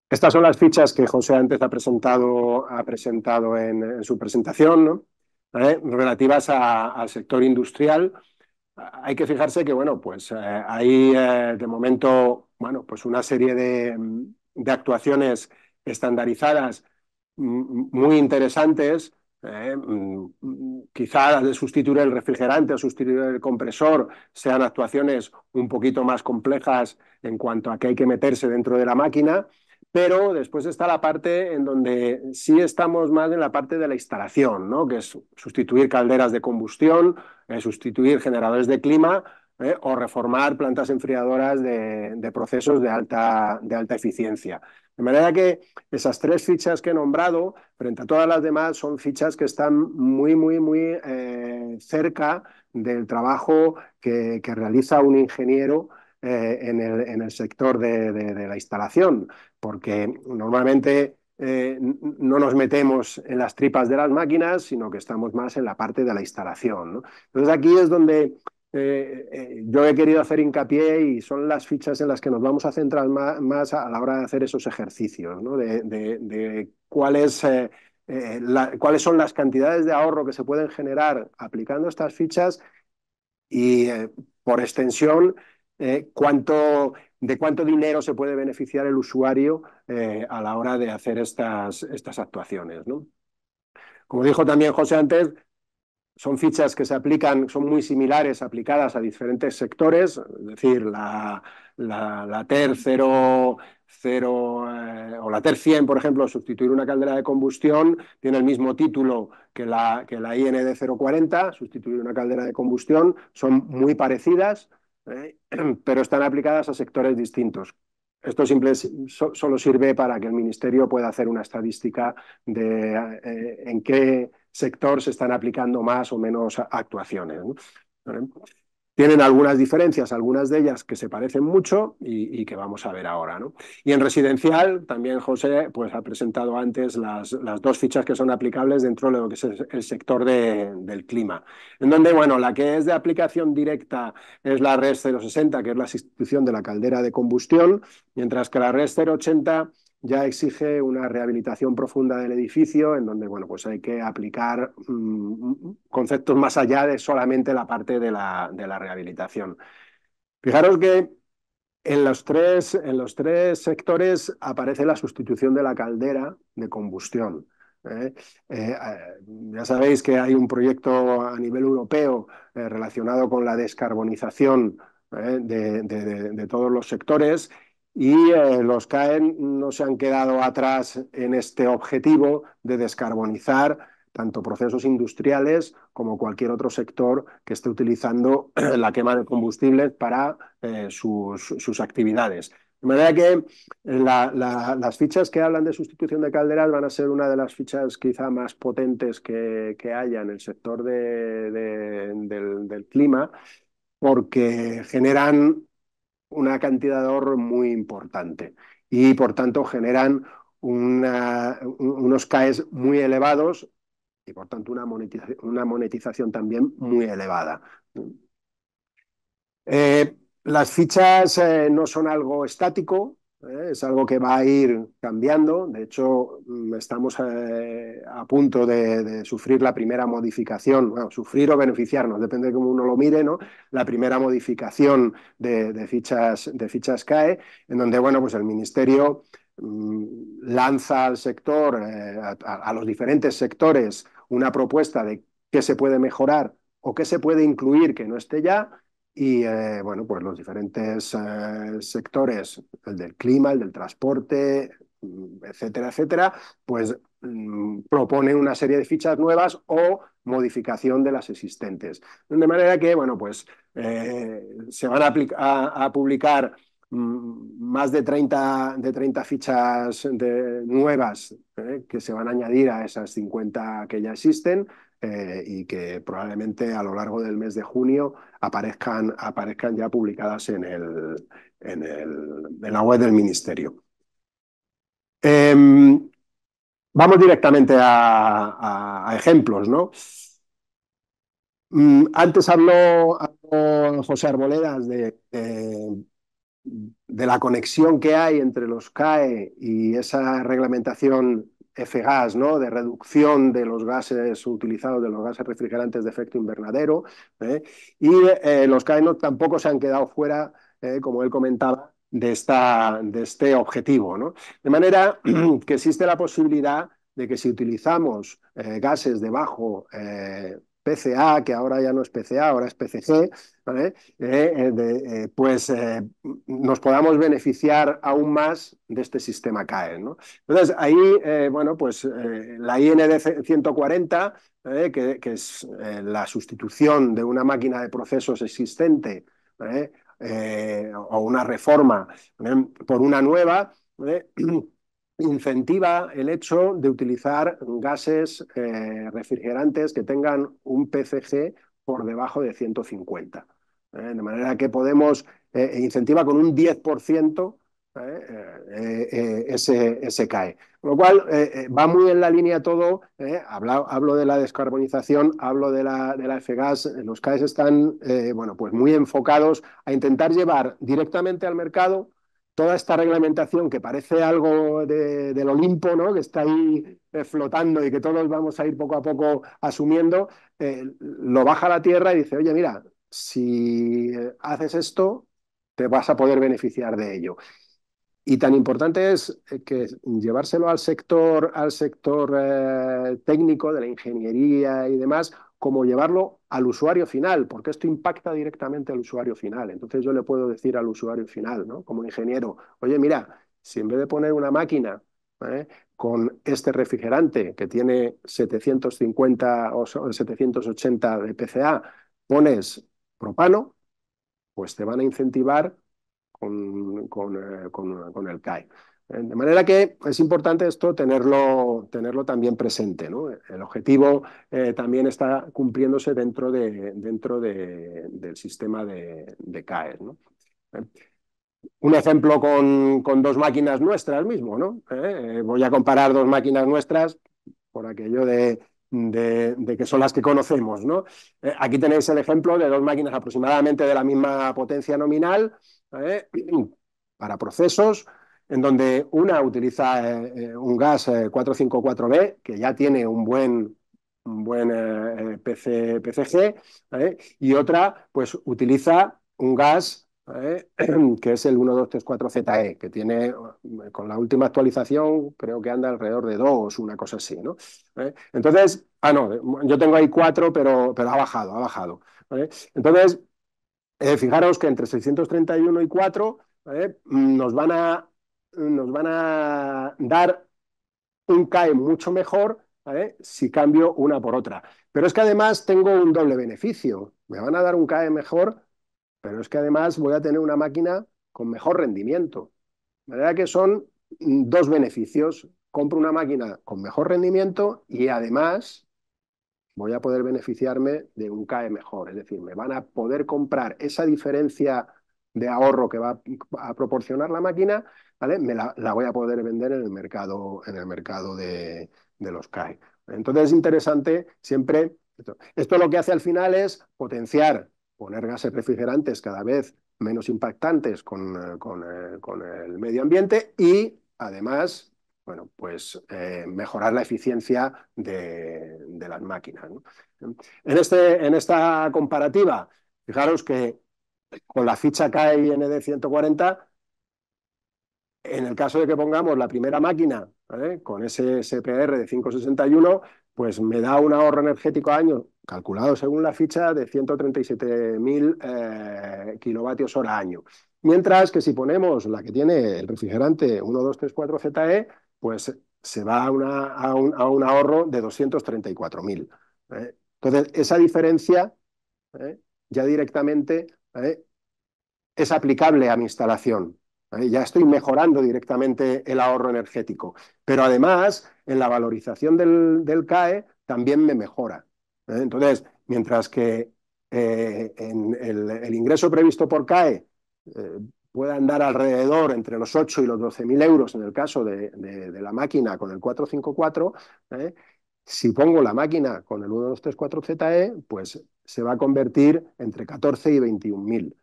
Estas son las fichas que José antes ha presentado en su presentación, ¿no? Relativas al sector industrial. Hay que fijarse que, bueno, pues hay de momento, bueno, pues una serie de actuaciones estandarizadas muy interesantes. Quizá de sustituir el refrigerante o sustituir el compresor sean actuaciones un poquito más complejas en cuanto a que hay que meterse dentro de la máquina, pero después está la parte en donde sí estamos más en la parte de la instalación, ¿no? Que es sustituir calderas de combustión, sustituir generadores de clima o reformar plantas enfriadoras de procesos de alta eficiencia. De manera que esas tres fichas que he nombrado, frente a todas las demás, son fichas que están muy cerca del trabajo que realiza un ingeniero en el sector de la instalación, porque normalmente no nos metemos en las tripas de las máquinas, sino que estamos más en la parte de la instalación, ¿no? Entonces aquí es donde yo he querido hacer hincapié y son las fichas en las que nos vamos a centrar más a la hora de hacer esos ejercicios, ¿no? De cuáles son las cantidades de ahorro que se pueden generar aplicando estas fichas y, por extensión, de cuánto dinero se puede beneficiar el usuario a la hora de hacer estas actuaciones, ¿no? Como dijo también José antes, son fichas que se aplican, son muy similares aplicadas a diferentes sectores, es decir, la TER 0 o la TER 100, por ejemplo, sustituir una caldera de combustión, tiene el mismo título que la IND 040, sustituir una caldera de combustión, son muy parecidas, pero están aplicadas a sectores distintos. Esto solo sirve para que el Ministerio pueda hacer una estadística de en qué sector se están aplicando más o menos actuaciones, ¿no? Tienen algunas diferencias, algunas de ellas que se parecen mucho y que vamos a ver ahora, ¿no? Y en residencial, también José pues, ha presentado antes las dos fichas que son aplicables dentro de lo que es el sector del clima, en donde, bueno, la que es de aplicación directa es la RES 060, que es la sustitución de la caldera de combustión, mientras que la RES 080 ya exige una rehabilitación profunda del edificio, en donde, bueno, pues hay que aplicar conceptos más allá de solamente la parte de la rehabilitación. Fijaros que en los tres sectores aparece la sustitución de la caldera de combustión. ¿Eh? Ya sabéis que hay un proyecto a nivel europeo relacionado con la descarbonización de todos los sectores y los CAE no se han quedado atrás en este objetivo de descarbonizar tanto procesos industriales como cualquier otro sector que esté utilizando la quema de combustibles para sus actividades. De manera que las fichas que hablan de sustitución de calderas van a ser una de las fichas quizá más potentes que haya en el sector del clima, porque generan una cantidad de ahorro muy importante y por tanto generan unos CAEs muy elevados y por tanto una monetización también muy elevada. Las fichas no son algo estático, es algo que va a ir cambiando. De hecho, estamos a punto de sufrir la primera modificación, bueno, sufrir o beneficiarnos, depende de cómo uno lo mire, ¿no? La primera modificación de fichas CAE, en donde bueno, pues el Ministerio lanza al sector, a los diferentes sectores, una propuesta de qué se puede mejorar o qué se puede incluir que no esté ya. Y bueno, pues los diferentes sectores, el del clima, el del transporte, etcétera, etcétera, pues proponen una serie de fichas nuevas o modificación de las existentes. De manera que, bueno, pues se van a publicar más de 30 fichas nuevas que se van a añadir a esas 50 que ya existen y que probablemente a lo largo del mes de junio aparezcan ya publicadas en la web del Ministerio. Vamos directamente a ejemplos, ¿no? Antes habló José Arboledas de la conexión que hay entre los CAE y esa reglamentación F-gas, ¿no? De reducción de los gases utilizados, de los gases refrigerantes de efecto invernadero. Y los CAE tampoco se han quedado fuera, como él comentaba, de este objetivo, ¿no? De manera que existe la posibilidad de que si utilizamos gases de bajo PCA, que ahora ya no es PCA, ahora es PCG, ¿vale? Pues nos podamos beneficiar aún más de este sistema CAE, ¿no? Entonces, ahí, bueno, pues la IND 140, que es la sustitución de una máquina de procesos existente, o una reforma por una nueva, incentiva el hecho de utilizar gases refrigerantes que tengan un PCG por debajo de 150. De manera que podemos, incentiva con un 10% ese CAE. Con lo cual, va muy en la línea todo. Hablo de la descarbonización, hablo de la F-gas. Los CAEs están bueno, pues muy enfocados a intentar llevar directamente al mercado toda esta reglamentación que parece algo del Olimpo, ¿no? Que está ahí flotando y que todos vamos a ir poco a poco asumiendo, lo baja a la tierra y dice, oye, mira, si haces esto, te vas a poder beneficiar de ello. Y tan importante es que llevárselo al sector técnico de la ingeniería y demás, como llevarlo al usuario final, porque esto impacta directamente al usuario final. Entonces yo le puedo decir al usuario final, ¿no? Como ingeniero, oye, mira, si en vez de poner una máquina con este refrigerante que tiene 750 o 780 de PCA, pones propano, pues te van a incentivar con el CAE. De manera que es importante esto tenerlo también presente, ¿no? El objetivo también está cumpliéndose dentro del sistema de CAE, ¿no? Un ejemplo con dos máquinas nuestras mismo, ¿no? Voy a comparar dos máquinas nuestras por aquello de que son las que conocemos, ¿no? Aquí tenéis el ejemplo de dos máquinas aproximadamente de la misma potencia nominal para procesos, en donde una utiliza un gas 454B, que ya tiene un buen PCG, y otra pues utiliza un gas que es el 1234ZE, que tiene, con la última actualización, creo que anda alrededor de 2, una cosa así, ¿no? Entonces, no, yo tengo ahí 4, pero ha bajado, ha bajado. ¿Vale? Entonces, fijaros que entre 631 y 4 ¿vale? Nos van a dar un CAE mucho mejor, ¿vale? Si cambio una por otra. Pero es que además tengo un doble beneficio. Me van a dar un CAE mejor, pero es que además voy a tener una máquina con mejor rendimiento. De manera que son dos beneficios. Compro una máquina con mejor rendimiento y además voy a poder beneficiarme de un CAE mejor. Es decir, me van a poder comprar esa diferencia de ahorro que va a proporcionar la máquina, ¿vale? La voy a poder vender en el mercado de los CAE. Entonces es interesante siempre. Esto lo que hace al final es potenciar, poner gases refrigerantes cada vez menos impactantes con el medio ambiente y además, bueno, pues mejorar la eficiencia de las máquinas, ¿no? En esta comparativa, fijaros que con la ficha KI ND 140, en el caso de que pongamos la primera máquina, ¿vale? Con ese SPR de 561, pues me da un ahorro energético a año, calculado según la ficha, de 137.000 kilovatios hora año. Mientras que si ponemos la que tiene el refrigerante 1234 ZE, pues se va a un ahorro de 234.000. Entonces, esa diferencia ya directamente es aplicable a mi instalación. Ya estoy mejorando directamente el ahorro energético. Pero además, en la valorización del CAE también me mejora. Entonces, mientras que en el ingreso previsto por CAE puede andar alrededor entre los 8 y los 12.000 euros en el caso de la máquina con el 454, si pongo la máquina con el 1234 ZE, pues se va a convertir entre 14 y 21.000.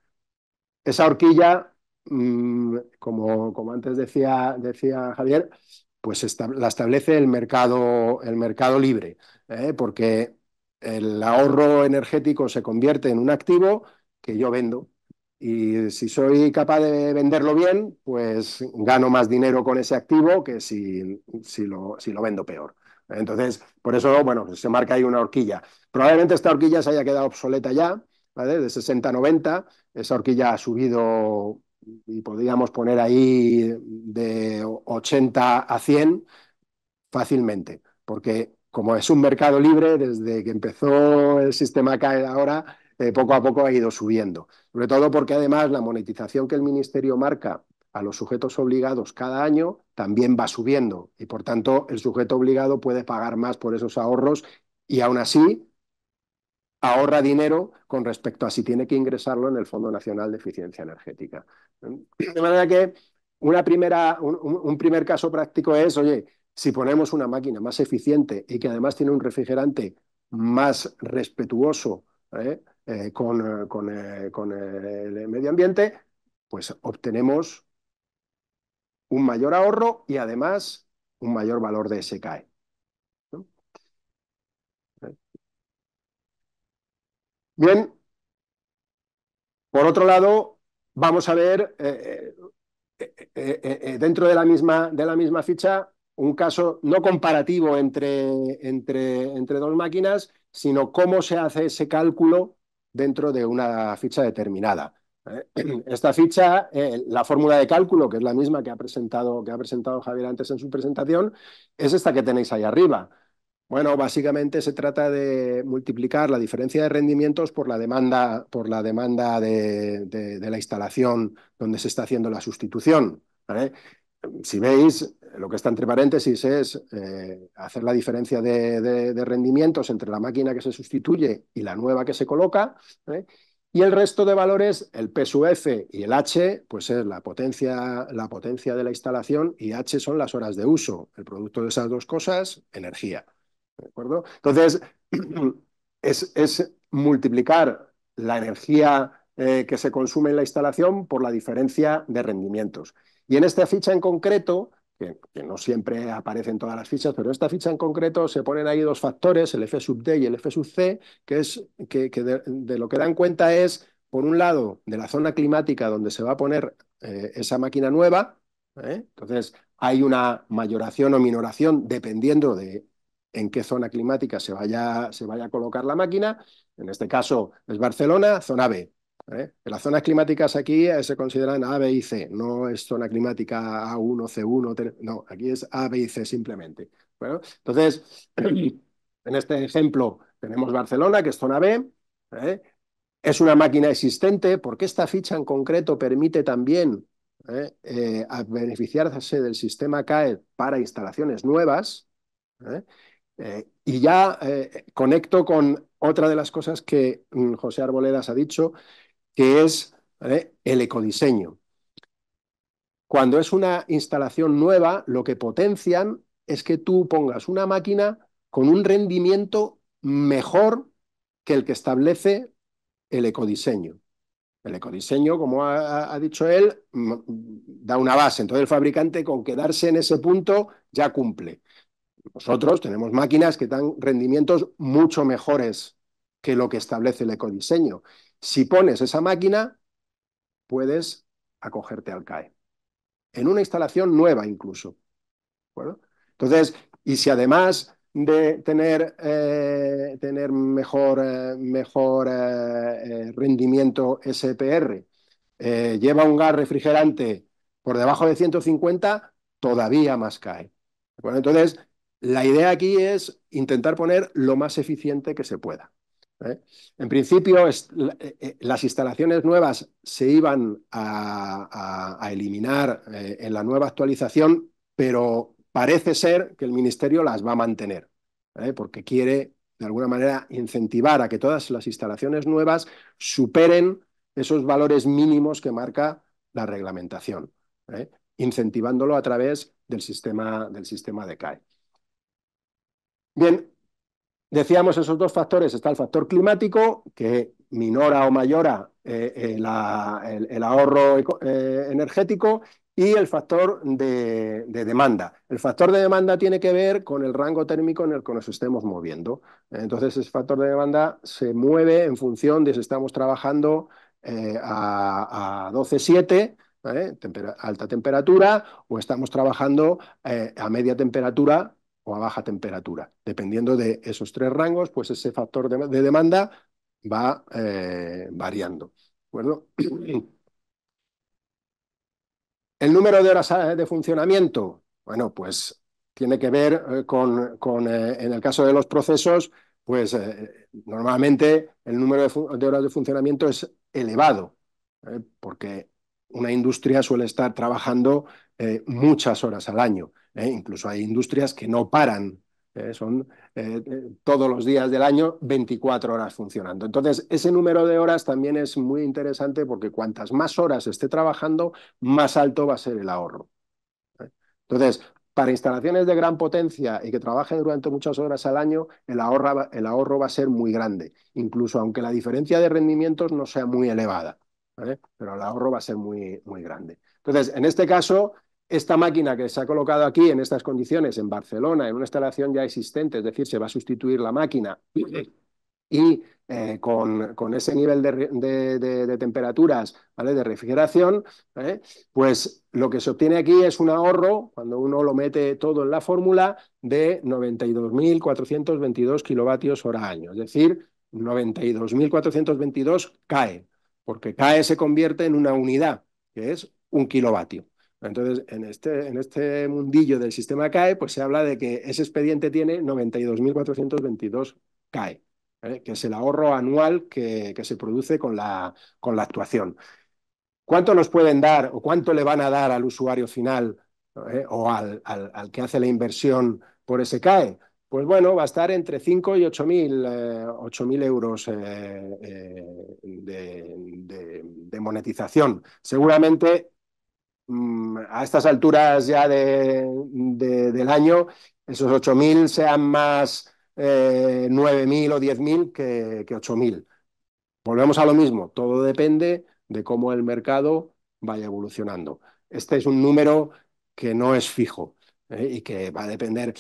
Esa horquilla, como antes decía Javier, pues la establece el mercado libre, porque el ahorro energético se convierte en un activo que yo vendo. Y si soy capaz de venderlo bien, pues gano más dinero con ese activo que si lo vendo peor. Entonces, por eso, bueno, se marca ahí una horquilla. Probablemente esta horquilla se haya quedado obsoleta ya, ¿vale? De 60 a 90. Esa horquilla ha subido y podríamos poner ahí de 80 a 100 fácilmente, porque como es un mercado libre, desde que empezó el sistema CAE ahora, poco a poco ha ido subiendo. Sobre todo porque además la monetización que el Ministerio marca a los sujetos obligados cada año también va subiendo y por tanto el sujeto obligado puede pagar más por esos ahorros y aún así ahorra dinero con respecto a si tiene que ingresarlo en el Fondo Nacional de Eficiencia Energética. De manera que un primer caso práctico es, oye, si ponemos una máquina más eficiente y que además tiene un refrigerante más respetuoso con el medio ambiente, pues obtenemos un mayor ahorro y además un mayor valor de SKE, ¿no? Bien, por otro lado, vamos a ver dentro de la misma ficha un caso no comparativo entre dos máquinas, sino cómo se hace ese cálculo dentro de una ficha determinada. Esta ficha, la fórmula de cálculo, que es la misma que ha presentado Javier antes en su presentación, es esta que tenéis ahí arriba. Bueno, básicamente se trata de multiplicar la diferencia de rendimientos por la demanda de la instalación donde se está haciendo la sustitución, ¿vale? Si veis, lo que está entre paréntesis es hacer la diferencia de rendimientos entre la máquina que se sustituye y la nueva que se coloca, ¿vale? Y el resto de valores, el P sub F y el H, pues es la potencia de la instalación y H son las horas de uso. El producto de esas dos cosas, energía. ¿De acuerdo? Entonces, es multiplicar la energía que se consume en la instalación por la diferencia de rendimientos. Y en esta ficha en concreto, que no siempre aparece en todas las fichas, pero en esta ficha en concreto se ponen ahí dos factores, el F sub D y el F sub C, que de lo que dan cuenta es, por un lado, de la zona climática donde se va a poner esa máquina nueva, entonces hay una mayoración o minoración dependiendo de en qué zona climática se vaya a colocar la máquina. En este caso es Barcelona, zona B. Las zonas climáticas aquí se consideran A, B y C, no es zona climática A1, C1, no, aquí es A, B y C simplemente. Bueno, entonces, en este ejemplo tenemos Barcelona, que es zona B, es una máquina existente, porque esta ficha en concreto permite también beneficiarse del sistema CAE para instalaciones nuevas. Y ya conecto con otra de las cosas que José Arboledas ha dicho, que es el ecodiseño. Cuando es una instalación nueva, lo que potencian es que tú pongas una máquina con un rendimiento mejor que el que establece el ecodiseño. El ecodiseño, como ha dicho él, da una base. Entonces el fabricante, con quedarse en ese punto, ya cumple. Nosotros tenemos máquinas que dan rendimientos mucho mejores que lo que establece el ecodiseño. Si pones esa máquina, puedes acogerte al CAE. En una instalación nueva incluso. ¿Bueno? Entonces, y si además de tener mejor rendimiento SPR, lleva un gas refrigerante por debajo de 150, todavía más CAE. Bueno, entonces, la idea aquí es intentar poner lo más eficiente que se pueda. En principio, las instalaciones nuevas se iban a eliminar en la nueva actualización, pero parece ser que el Ministerio las va a mantener, porque quiere, de alguna manera, incentivar a que todas las instalaciones nuevas superen esos valores mínimos que marca la reglamentación, incentivándolo a través del sistema de CAE. Bien, decíamos esos dos factores. Está el factor climático, que minora o mayora el ahorro energético, y el factor de demanda. El factor de demanda tiene que ver con el rango térmico en el que nos estemos moviendo. Entonces, ese factor de demanda se mueve en función de si estamos trabajando a 12,7, alta temperatura, o estamos trabajando a media temperatura o a baja temperatura. Dependiendo de esos tres rangos, pues ese factor de demanda va variando. ¿De acuerdo? El número de horas de funcionamiento, bueno, pues tiene que ver en el caso de los procesos, pues normalmente el número de horas de funcionamiento es elevado, porque una industria suele estar trabajando muchas horas al año. Incluso hay industrias que no paran, son todos los días del año 24 horas funcionando. Entonces, ese número de horas también es muy interesante, porque cuantas más horas esté trabajando, más alto va a ser el ahorro. Entonces, para instalaciones de gran potencia y que trabajen durante muchas horas al año, el ahorro va a ser muy grande, incluso aunque la diferencia de rendimientos no sea muy elevada, ¿vale? Pero el ahorro va a ser muy, muy grande. Entonces, en este caso, esta máquina que se ha colocado aquí en estas condiciones en Barcelona, en una instalación ya existente, es decir, se va a sustituir la máquina y con ese nivel de temperaturas, ¿vale?, de refrigeración, pues lo que se obtiene aquí es un ahorro, cuando uno lo mete todo en la fórmula, de 92.422 kilovatios hora año. Es decir, 92.422 CAE, porque CAE se convierte en una unidad, que es un kilovatio. Entonces, en este mundillo del sistema CAE, pues se habla de que ese expediente tiene 92.422 CAE. Que es el ahorro anual que se produce con la actuación. ¿Cuánto nos pueden dar o cuánto le van a dar al usuario final o al que hace la inversión por ese CAE? Pues bueno, va a estar entre 5 y 8.000 euros de monetización. Seguramente a estas alturas ya del año, esos 8.000 sean más 9.000 o 10.000 que 8.000. Volvemos a lo mismo, todo depende de cómo el mercado vaya evolucionando. Este es un número que no es fijo y que va a depender.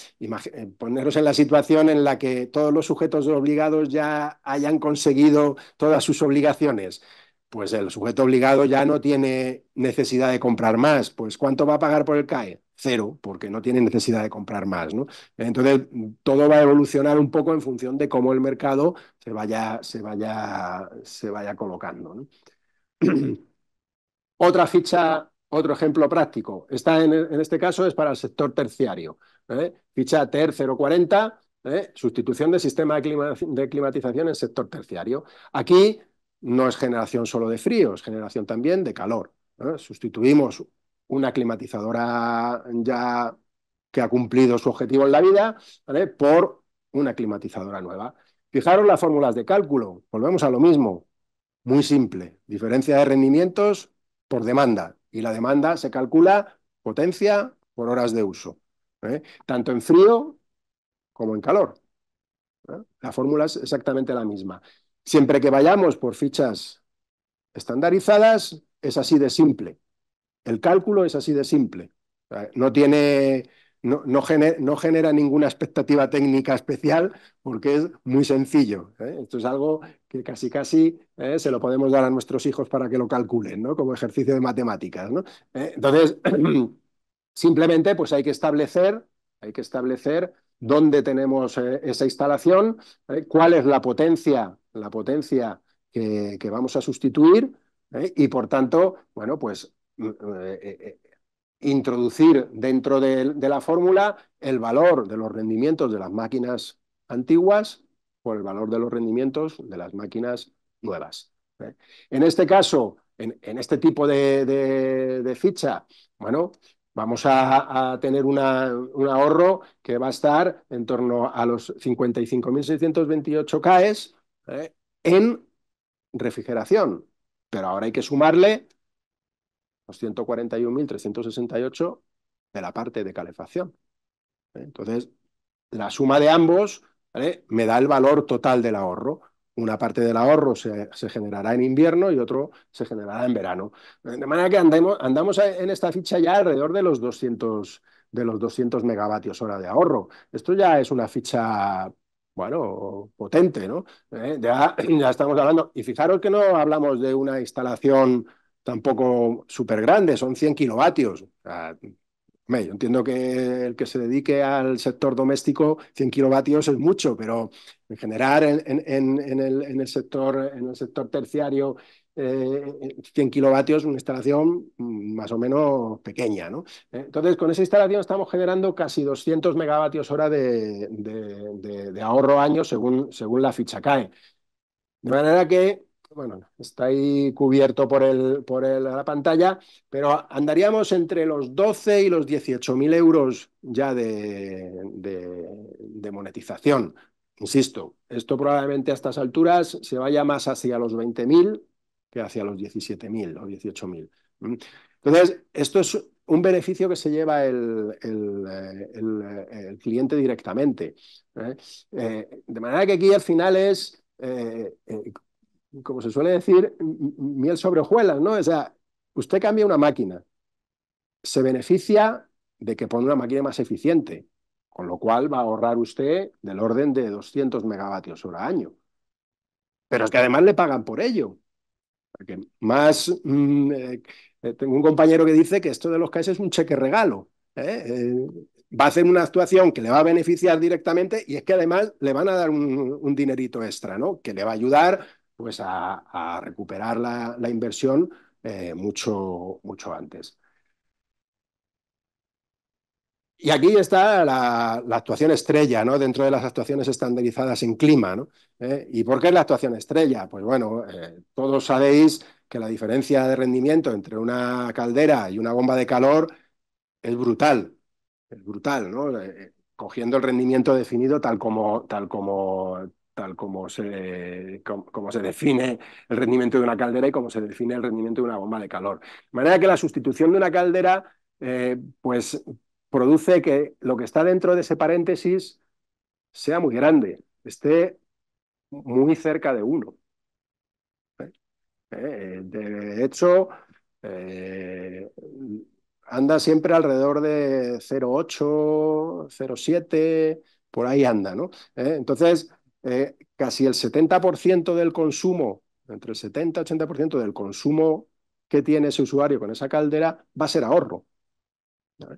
Poneros en la situación en la que todos los sujetos obligados ya hayan conseguido todas sus obligaciones. Pues el sujeto obligado ya no tiene necesidad de comprar más. Pues ¿cuánto va a pagar por el CAE? cero, porque no tiene necesidad de comprar más, ¿no? Entonces, todo va a evolucionar un poco en función de cómo el mercado se vaya colocando, ¿no? Otra ficha, otro ejemplo práctico. En este caso es para el sector terciario. Ficha TER 040, sustitución de sistema de climatización en sector terciario. Aquí no es generación solo de frío, es generación también de calor. Sustituimos una climatizadora ya que ha cumplido su objetivo en la vida, ¿vale?, por una climatizadora nueva. Fijaros las fórmulas de cálculo, volvemos a lo mismo. Muy simple, diferencia de rendimientos por demanda. Y la demanda se calcula potencia por horas de uso, tanto en frío como en calor. La fórmula es exactamente la misma. Siempre que vayamos por fichas estandarizadas, es así de simple. El cálculo es así de simple. No tiene, no genera ninguna expectativa técnica especial porque es muy sencillo. Esto es algo que casi se lo podemos dar a nuestros hijos para que lo calculen, ¿no?, como ejercicio de matemáticas, ¿no? Entonces, simplemente pues hay que establecer dónde tenemos esa instalación, cuál es la potencia que vamos a sustituir, y por tanto, bueno, pues introducir dentro de la fórmula el valor de los rendimientos de las máquinas antiguas por el valor de los rendimientos de las máquinas nuevas. En este caso, en este tipo de ficha, bueno, vamos a tener un ahorro que va a estar en torno a los 55.628 CAES en refrigeración. Pero ahora hay que sumarle los 141.368 de la parte de calefacción. Entonces, la suma de ambos, ¿vale?, me da el valor total del ahorro. Una parte del ahorro se generará en invierno y otro se generará en verano. De manera que andamos en esta ficha ya alrededor de los 200 megavatios hora de ahorro. Esto ya es una ficha, bueno, potente, ¿no? Ya estamos hablando. Y fijaros que no hablamos de una instalación tampoco súper grande, son 100 kilovatios. O sea, yo entiendo que el que se dedique al sector doméstico, 100 kilovatios es mucho, pero en general en el sector terciario, 100 kilovatios es una instalación más o menos pequeña, ¿no? Entonces, con esa instalación estamos generando casi 200 megavatios hora de ahorro año según la ficha CAE. De manera que, bueno, está ahí cubierto la pantalla, pero andaríamos entre los 12 y los 18.000 euros ya de monetización. Insisto, esto probablemente a estas alturas se vaya más hacia los 20.000 que hacia los 17.000 o 18.000. Entonces, esto es un beneficio que se lleva el cliente directamente. De manera que aquí al final es como se suele decir, miel sobre hojuelas, ¿no? O sea, usted cambia una máquina, se beneficia de que pone una máquina más eficiente, con lo cual va a ahorrar usted del orden de 200 megavatios hora año. Pero es que además le pagan por ello. Porque más, tengo un compañero que dice que esto de los CAES es un cheque regalo. Va a hacer una actuación que le va a beneficiar directamente y es que además le van a dar un dinerito extra, ¿no?, que le va a ayudar pues a recuperar la inversión mucho antes. Y aquí está la actuación estrella, ¿no?, dentro de las actuaciones estandarizadas en clima, ¿no? ¿Y por qué es la actuación estrella? Pues bueno, todos sabéis que la diferencia de rendimiento entre una caldera y una bomba de calor es brutal, ¿no? Cogiendo el rendimiento definido como se define el rendimiento de una caldera y como se define el rendimiento de una bomba de calor. De manera que la sustitución de una caldera, pues produce que lo que está dentro de ese paréntesis sea muy grande, esté muy cerca de 1. De hecho, eh, anda siempre alrededor de 0,8, 0,7, por ahí anda, ¿no? Entonces, casi el 70% del consumo, entre el 70 y 80% del consumo que tiene ese usuario con esa caldera va a ser ahorro, ¿vale?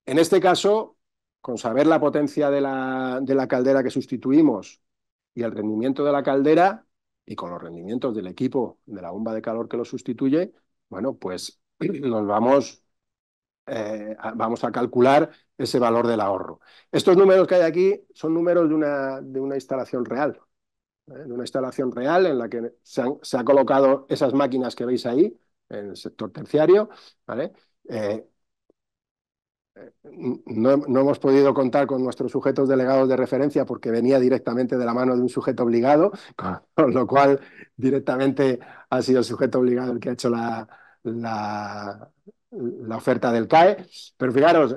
En este caso, con saber la potencia de la caldera que sustituimos y el rendimiento de la caldera y con los rendimientos del equipo de la bomba de calor que lo sustituye, bueno, pues nos vamos a calcular ese valor del ahorro. Estos números que hay aquí son números de una instalación real, de una instalación real en la que se ha colocado esas máquinas que veis ahí, en el sector terciario, ¿vale? No hemos podido contar con nuestros sujetos delegados de referencia porque venía directamente de la mano de un sujeto obligado, con lo cual directamente ha sido el sujeto obligado el que ha hecho la oferta del CAE. Pero fijaros,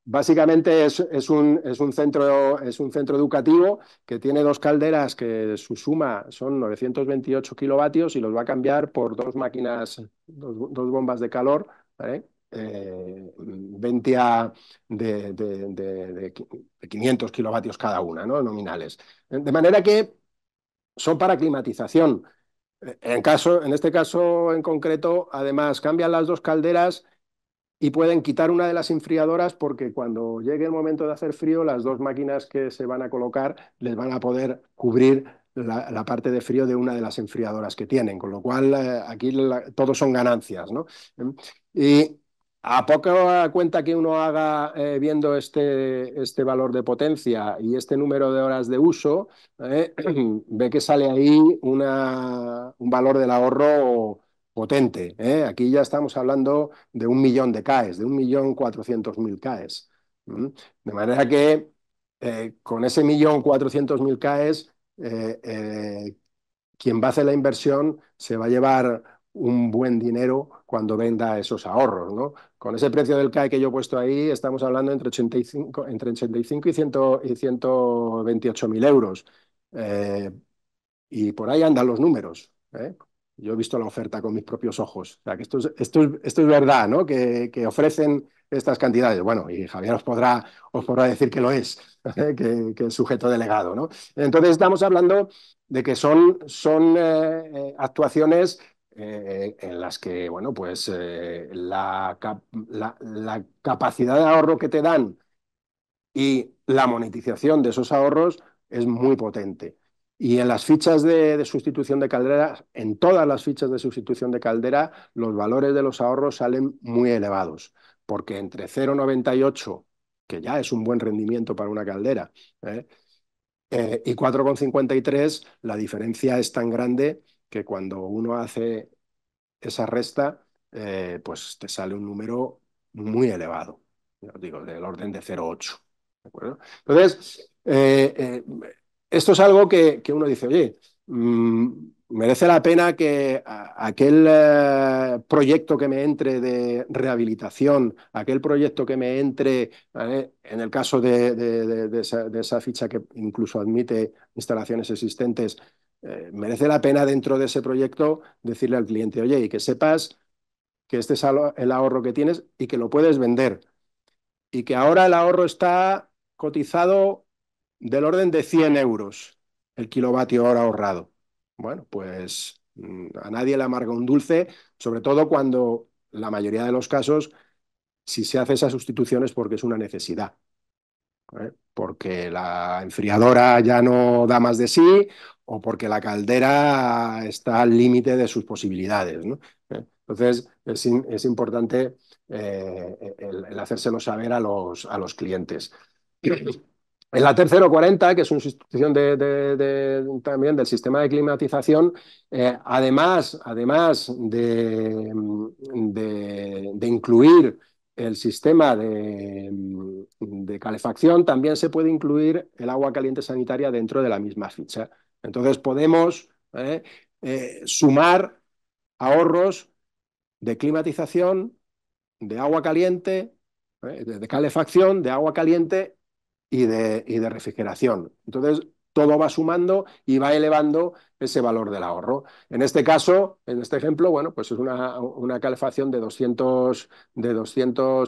básicamente es un centro educativo que tiene dos calderas que su suma son 928 kilovatios y los va a cambiar por dos máquinas, dos bombas de calor, ¿vale? Ventia de 500 kilovatios cada una, ¿no? Nominales. De manera que son para climatización. En este caso en concreto, además, cambian las dos calderas y pueden quitar una de las enfriadoras porque cuando llegue el momento de hacer frío, las dos máquinas que se van a colocar les van a poder cubrir la parte de frío de una de las enfriadoras que tienen, con lo cual aquí todos son ganancias, ¿no? Y a poca cuenta que uno haga viendo este valor de potencia y este número de horas de uso, ve que sale ahí un valor del ahorro potente, ¿eh? Aquí ya estamos hablando de 1 millón de CAEs, de 1.400.000 CAEs. De manera que con ese 1.400.000 CAEs, quien va a hacer la inversión se va a llevar un buen dinero cuando venda esos ahorros, ¿no? Con ese precio del CAE que yo he puesto ahí, estamos hablando entre 85 y 128.000 euros. Y por ahí andan los números, ¿eh? Yo he visto la oferta con mis propios ojos. O sea, que esto es verdad, ¿no? Que ofrecen estas cantidades. Bueno, y Javier os podrá decir que lo es, ¿eh? Que es sujeto delegado, ¿no? Entonces estamos hablando de que son actuaciones en las que, bueno, pues la capacidad de ahorro que te dan y la monetización de esos ahorros es muy potente. Y en las fichas de sustitución de caldera, en todas las fichas de sustitución de caldera, los valores de los ahorros salen muy elevados, porque entre 0,98, que ya es un buen rendimiento para una caldera, ¿eh? Y 4,53, la diferencia es tan grande que cuando uno hace esa resta, pues te sale un número muy elevado, ya os digo, del orden de 0,8. ¿De acuerdo? Entonces, esto es algo que uno dice, oye, merece la pena que aquel proyecto que me entre de rehabilitación, aquel proyecto que me entre, en el caso de esa ficha que incluso admite instalaciones existentes, merece la pena dentro de ese proyecto decirle al cliente, oye, y que sepas que este es el ahorro que tienes y que lo puedes vender. Y que ahora el ahorro está cotizado del orden de 100 euros el kilovatio hora ahorrado. Bueno, pues a nadie le amarga un dulce, sobre todo cuando la mayoría de los casos, si se hace esa sustitución es porque es una necesidad. Porque la enfriadora ya no da más de sí o porque la caldera está al límite de sus posibilidades, ¿no? Entonces, es importante el hacérselo saber a los clientes. En la tercero 40, que es una sustitución también del sistema de climatización, además de incluir el sistema de calefacción, también se puede incluir el agua caliente sanitaria dentro de la misma ficha. Entonces podemos sumar ahorros de climatización, de agua caliente, de calefacción, de agua caliente y de refrigeración. Entonces, todo va sumando y va elevando ese valor del ahorro. En este caso, en este ejemplo, bueno, pues es una calefacción de 200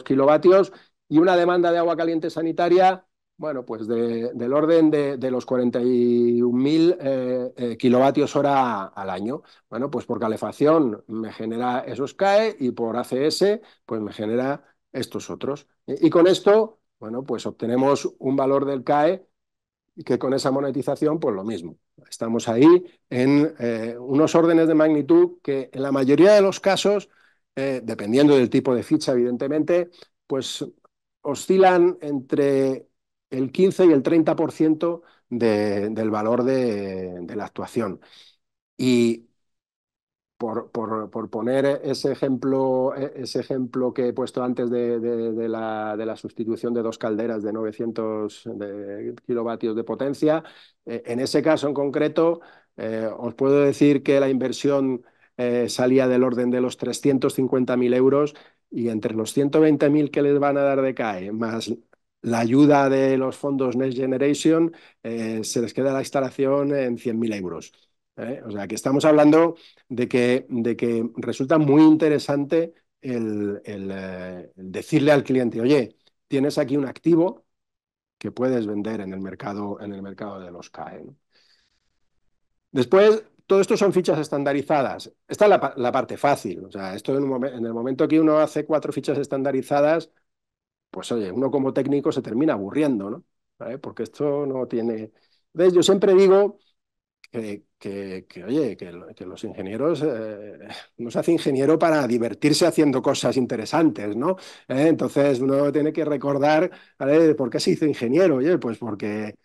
kilovatios y una demanda de agua caliente sanitaria, bueno, pues del orden de los 41.000 kilovatios hora al año. Bueno, pues por calefacción me genera esos CAE y por ACS pues me genera estos otros. Y con esto, bueno, pues obtenemos un valor del CAE que con esa monetización, pues lo mismo. Estamos ahí en unos órdenes de magnitud que en la mayoría de los casos, dependiendo del tipo de ficha, evidentemente, pues oscilan entre el 15 y el 30% del valor de la actuación. Y por poner ese ejemplo que he puesto antes de la sustitución de dos calderas de 900 kilovatios de potencia, en ese caso en concreto, os puedo decir que la inversión salía del orden de los 350.000 euros y entre los 120.000 que les van a dar de CAE, más la ayuda de los fondos Next Generation, se les queda la instalación en 100.000 euros. O sea, que estamos hablando de que resulta muy interesante el decirle al cliente, oye, tienes aquí un activo que puedes vender en el mercado de los CAE, ¿no? Después, todo esto son fichas estandarizadas. Esta es la parte fácil. O sea, esto en el momento que uno hace 4 fichas estandarizadas, pues oye, uno como técnico se termina aburriendo, ¿no? ¿Vale? Porque esto no tiene... Entonces, yo siempre digo oye, que los ingenieros no se hace ingeniero para divertirse haciendo cosas interesantes, ¿no? Entonces uno tiene que recordar, ¿vale? ¿Por qué se hizo ingeniero? Oye, pues porque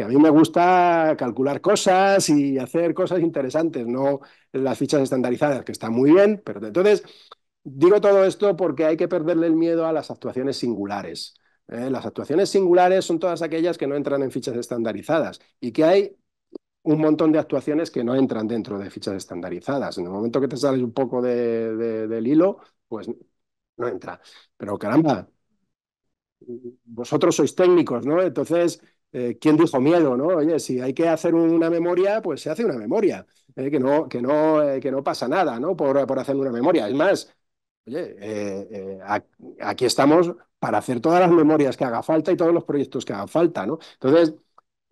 a mí me gusta calcular cosas y hacer cosas interesantes, no las fichas estandarizadas, que están muy bien, pero entonces digo todo esto porque hay que perderle el miedo a las actuaciones singulares. Las actuaciones singulares son todas aquellas que no entran en fichas estandarizadas y que hay un montón de actuaciones que no entran dentro de fichas estandarizadas. En el momento que te sales un poco del hilo, pues no entra. Pero caramba, vosotros sois técnicos, ¿no? Entonces, ¿quién dijo miedo, no? Oye, si hay que hacer una memoria, pues se hace una memoria, que no pasa nada, ¿no? Por hacer una memoria. Es más, oye, aquí estamos para hacer todas las memorias que haga falta y todos los proyectos que hagan falta, ¿no? Entonces,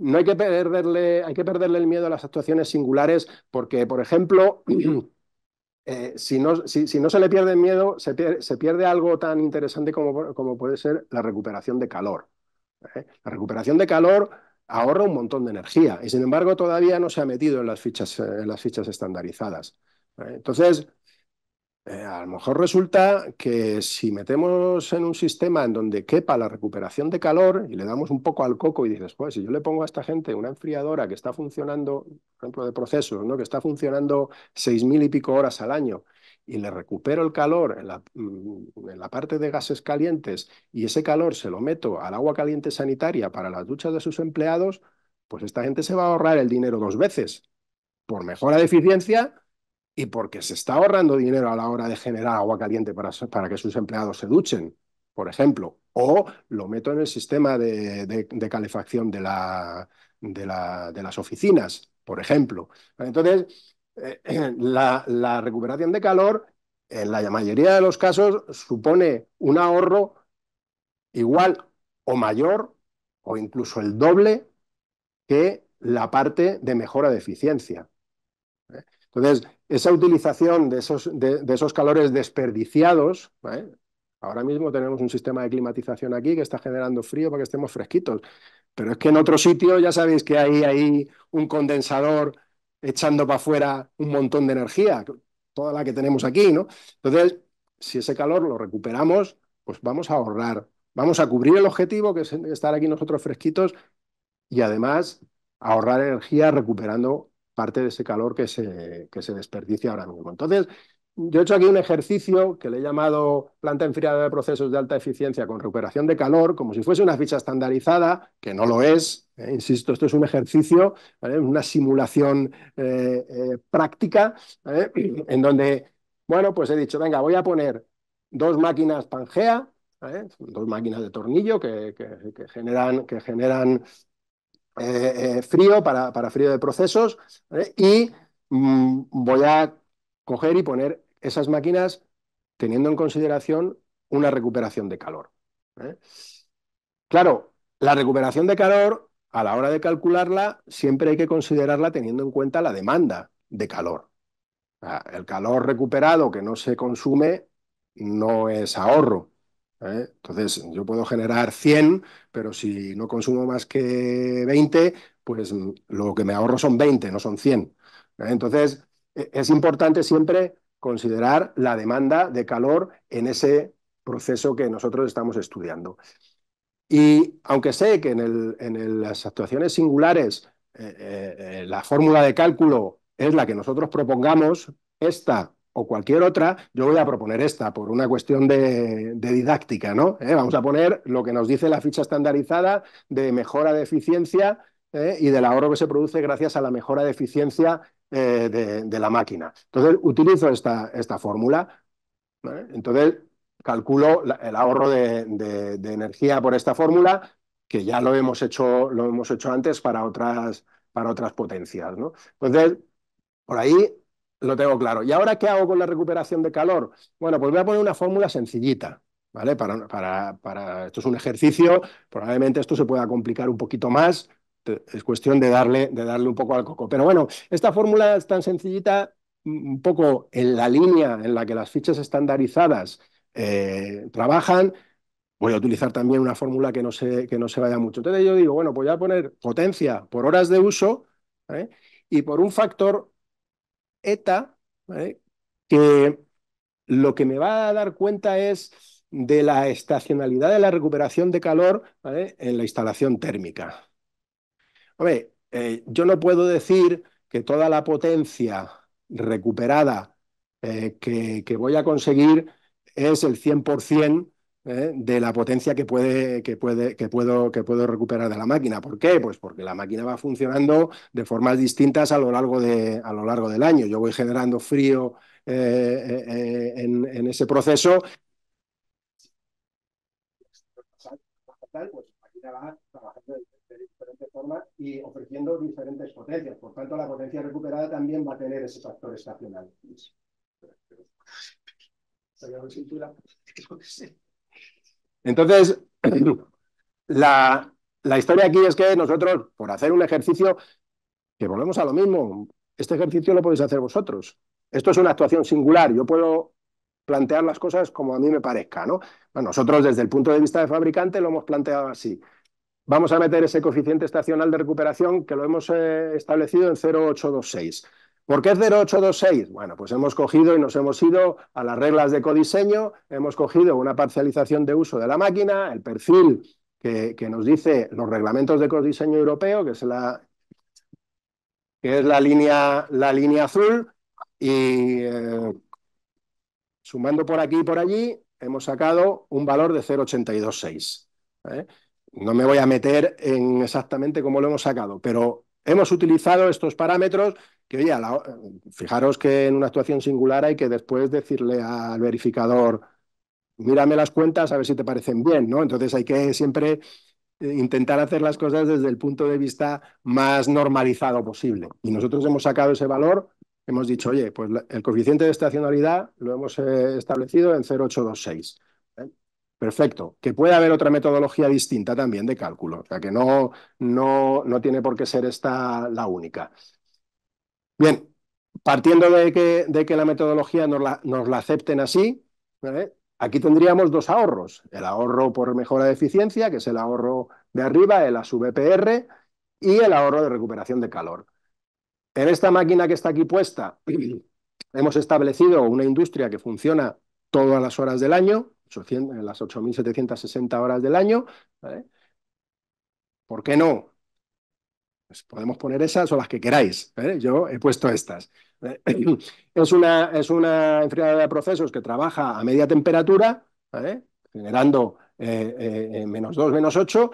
no hay que perderle el miedo a las actuaciones singulares porque, por ejemplo, si no se le pierde el miedo, se pierde algo tan interesante como puede ser la recuperación de calor. La recuperación de calor ahorra un montón de energía y, sin embargo, todavía no se ha metido en las fichas estandarizadas. Entonces, a lo mejor resulta que si metemos en un sistema en donde quepa la recuperación de calor y le damos un poco al coco y dices, pues si yo le pongo a esta gente una enfriadora que está funcionando, por ejemplo, de procesos, ¿no? Que está funcionando 6.000 y pico horas al año y le recupero el calor en la parte de gases calientes y ese calor se lo meto al agua caliente sanitaria para las duchas de sus empleados, pues esta gente se va a ahorrar el dinero 2 veces, por mejora de eficiencia y porque se está ahorrando dinero a la hora de generar agua caliente para que sus empleados se duchen, por ejemplo, o lo meto en el sistema de calefacción de las oficinas, por ejemplo. Entonces, la recuperación de calor, en la mayoría de los casos, supone un ahorro igual o mayor o incluso el doble que la parte de mejora de eficiencia. Entonces, esa utilización de esos calores desperdiciados, ¿vale? Ahora mismo tenemos un sistema de climatización aquí que está generando frío para que estemos fresquitos, pero es que en otro sitio ya sabéis que hay ahí un condensador echando para afuera un montón de energía, toda la que tenemos aquí, ¿no? Entonces, si ese calor lo recuperamos, pues vamos a ahorrar, vamos a cubrir el objetivo que es estar aquí nosotros fresquitos y además ahorrar energía recuperando parte de ese calor que se desperdicia ahora mismo. Entonces, yo he hecho aquí un ejercicio que le he llamado planta enfriada de procesos de alta eficiencia con recuperación de calor, como si fuese una ficha estandarizada, que no lo es. Insisto, esto es un ejercicio, ¿vale? Una simulación práctica, ¿vale? En donde, bueno, pues he dicho, venga, voy a poner 2 máquinas Pangea, ¿vale? 2 máquinas de tornillo que generan frío para frío de procesos, ¿vale? Y voy a coger y poner esas máquinas teniendo en consideración una recuperación de calor, ¿eh? Claro, la recuperación de calor, a la hora de calcularla, siempre hay que considerarla teniendo en cuenta la demanda de calor. El calor recuperado que no se consume no es ahorro. Entonces, yo puedo generar 100, pero si no consumo más que 20, pues lo que me ahorro son 20, no son 100. Entonces, es importante siempre considerar la demanda de calor en ese proceso que nosotros estamos estudiando. Y aunque sé que las actuaciones singulares la fórmula de cálculo es la que nosotros propongamos, esta o cualquier otra, yo voy a proponer esta por una cuestión de didáctica, ¿no? Vamos a poner lo que nos dice la ficha estandarizada de mejora de eficiencia y del ahorro que se produce gracias a la mejora de eficiencia de la máquina. Entonces, utilizo esta fórmula, ¿vale? Entonces, calculo el ahorro de energía por esta fórmula, que ya lo hemos hecho antes para otras potencias, ¿no? Entonces, por ahí lo tengo claro. ¿Y ahora qué hago con la recuperación de calor? Bueno, pues voy a poner una fórmula sencillita, ¿vale? Esto es un ejercicio, probablemente esto se pueda complicar un poquito más, es cuestión de darle un poco al coco. Pero bueno, esta fórmula es tan sencillita, un poco en la línea en la que las fichas estandarizadas trabajan. Voy a utilizar también una fórmula que no se vaya mucho. Entonces yo digo, bueno, pues voy a poner potencia por horas de uso, ¿eh? Y por un factor ETA, ¿vale? Que lo que me va a dar cuenta es de la estacionalidad de la recuperación de calor, ¿vale? En la instalación térmica. Hombre, yo no puedo decir que toda la potencia recuperada que voy a conseguir es el 100% de la potencia que puedo recuperar de la máquina. ¿Por qué? Pues porque la máquina va funcionando de formas distintas a lo largo del año. Yo voy generando frío en ese proceso. Pues la máquina va trabajando de diferentes formas y ofreciendo diferentes potencias. Por tanto, la potencia recuperada también va a tener ese factor estacional. Entonces, la historia aquí es que nosotros, por hacer un ejercicio, que volvemos a lo mismo, este ejercicio lo podéis hacer vosotros. Esto es una actuación singular, yo puedo plantear las cosas como a mí me parezca, ¿no? Bueno, nosotros desde el punto de vista de fabricante lo hemos planteado así. Vamos a meter ese coeficiente estacional de recuperación que lo hemos establecido en 0,826. ¿Por qué 0,826? Bueno, pues hemos cogido y nos hemos ido a las reglas de codiseño, hemos cogido una parcialización de uso de la máquina, el perfil que nos dice los reglamentos de codiseño europeo, que es la línea azul, y sumando por aquí y por allí, hemos sacado un valor de 0,826. ¿Eh? No me voy a meter en exactamente cómo lo hemos sacado, pero hemos utilizado estos parámetros que, oye, fijaros que en una actuación singular hay que después decirle al verificador, mírame las cuentas a ver si te parecen bien, ¿no? Entonces hay que siempre intentar hacer las cosas desde el punto de vista más normalizado posible. Y nosotros hemos sacado ese valor, hemos dicho, oye, pues el coeficiente de estacionalidad lo hemos establecido en 0,826. Perfecto. Que puede haber otra metodología distinta también de cálculo, o sea que no tiene por qué ser esta la única. Bien, partiendo de que la metodología nos la acepten así, ¿vale? Aquí tendríamos dos ahorros. El ahorro por mejora de eficiencia, que es el ahorro de arriba, el ASUBPR, y el ahorro de recuperación de calor. En esta máquina que está aquí puesta, hemos establecido una industria que funciona todas las horas del año, las 8.760 horas del año, ¿vale? ¿Por qué no? Pues podemos poner esas o las que queráis, ¿eh? Yo he puesto estas. Es una enfriadora de procesos que trabaja a media temperatura, ¿vale? Generando -2, -8,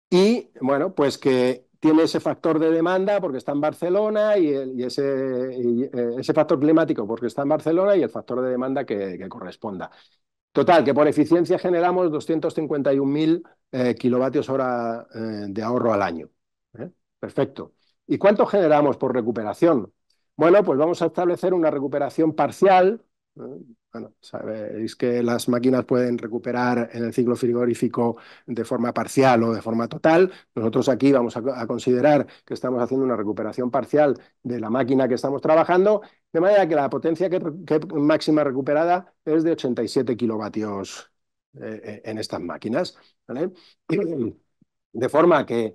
y bueno, pues que tiene ese factor de demanda porque está en Barcelona y ese factor climático porque está en Barcelona y el factor de demanda que corresponda. Total, que por eficiencia generamos 251.000 kilovatios hora de ahorro al año. Perfecto. ¿Y cuánto generamos por recuperación? Bueno, pues vamos a establecer una recuperación parcial. Bueno, sabéis que las máquinas pueden recuperar en el ciclo frigorífico de forma parcial o de forma total. Nosotros aquí vamos a considerar que estamos haciendo una recuperación parcial de la máquina que estamos trabajando, de manera que la potencia máxima recuperada es de 87 kilovatios en estas máquinas, ¿vale? De forma que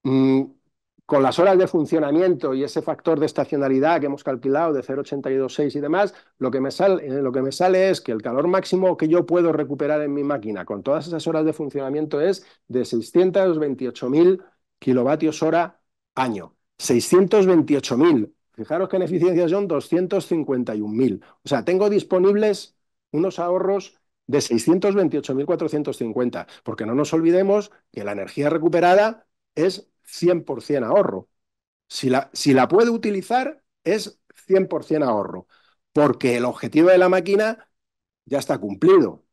con las horas de funcionamiento y ese factor de estacionalidad que hemos calculado de 0,826 y demás, lo que me sale es que el calor máximo que yo puedo recuperar en mi máquina con todas esas horas de funcionamiento es de 628.000 kilovatios hora año. 628.000. Fijaros que en eficiencia son 251.000. O sea, tengo disponibles unos ahorros de 628.450, porque no nos olvidemos que la energía recuperada es 100% ahorro. Si la puedo utilizar, es 100% ahorro, porque el objetivo de la máquina ya está cumplido.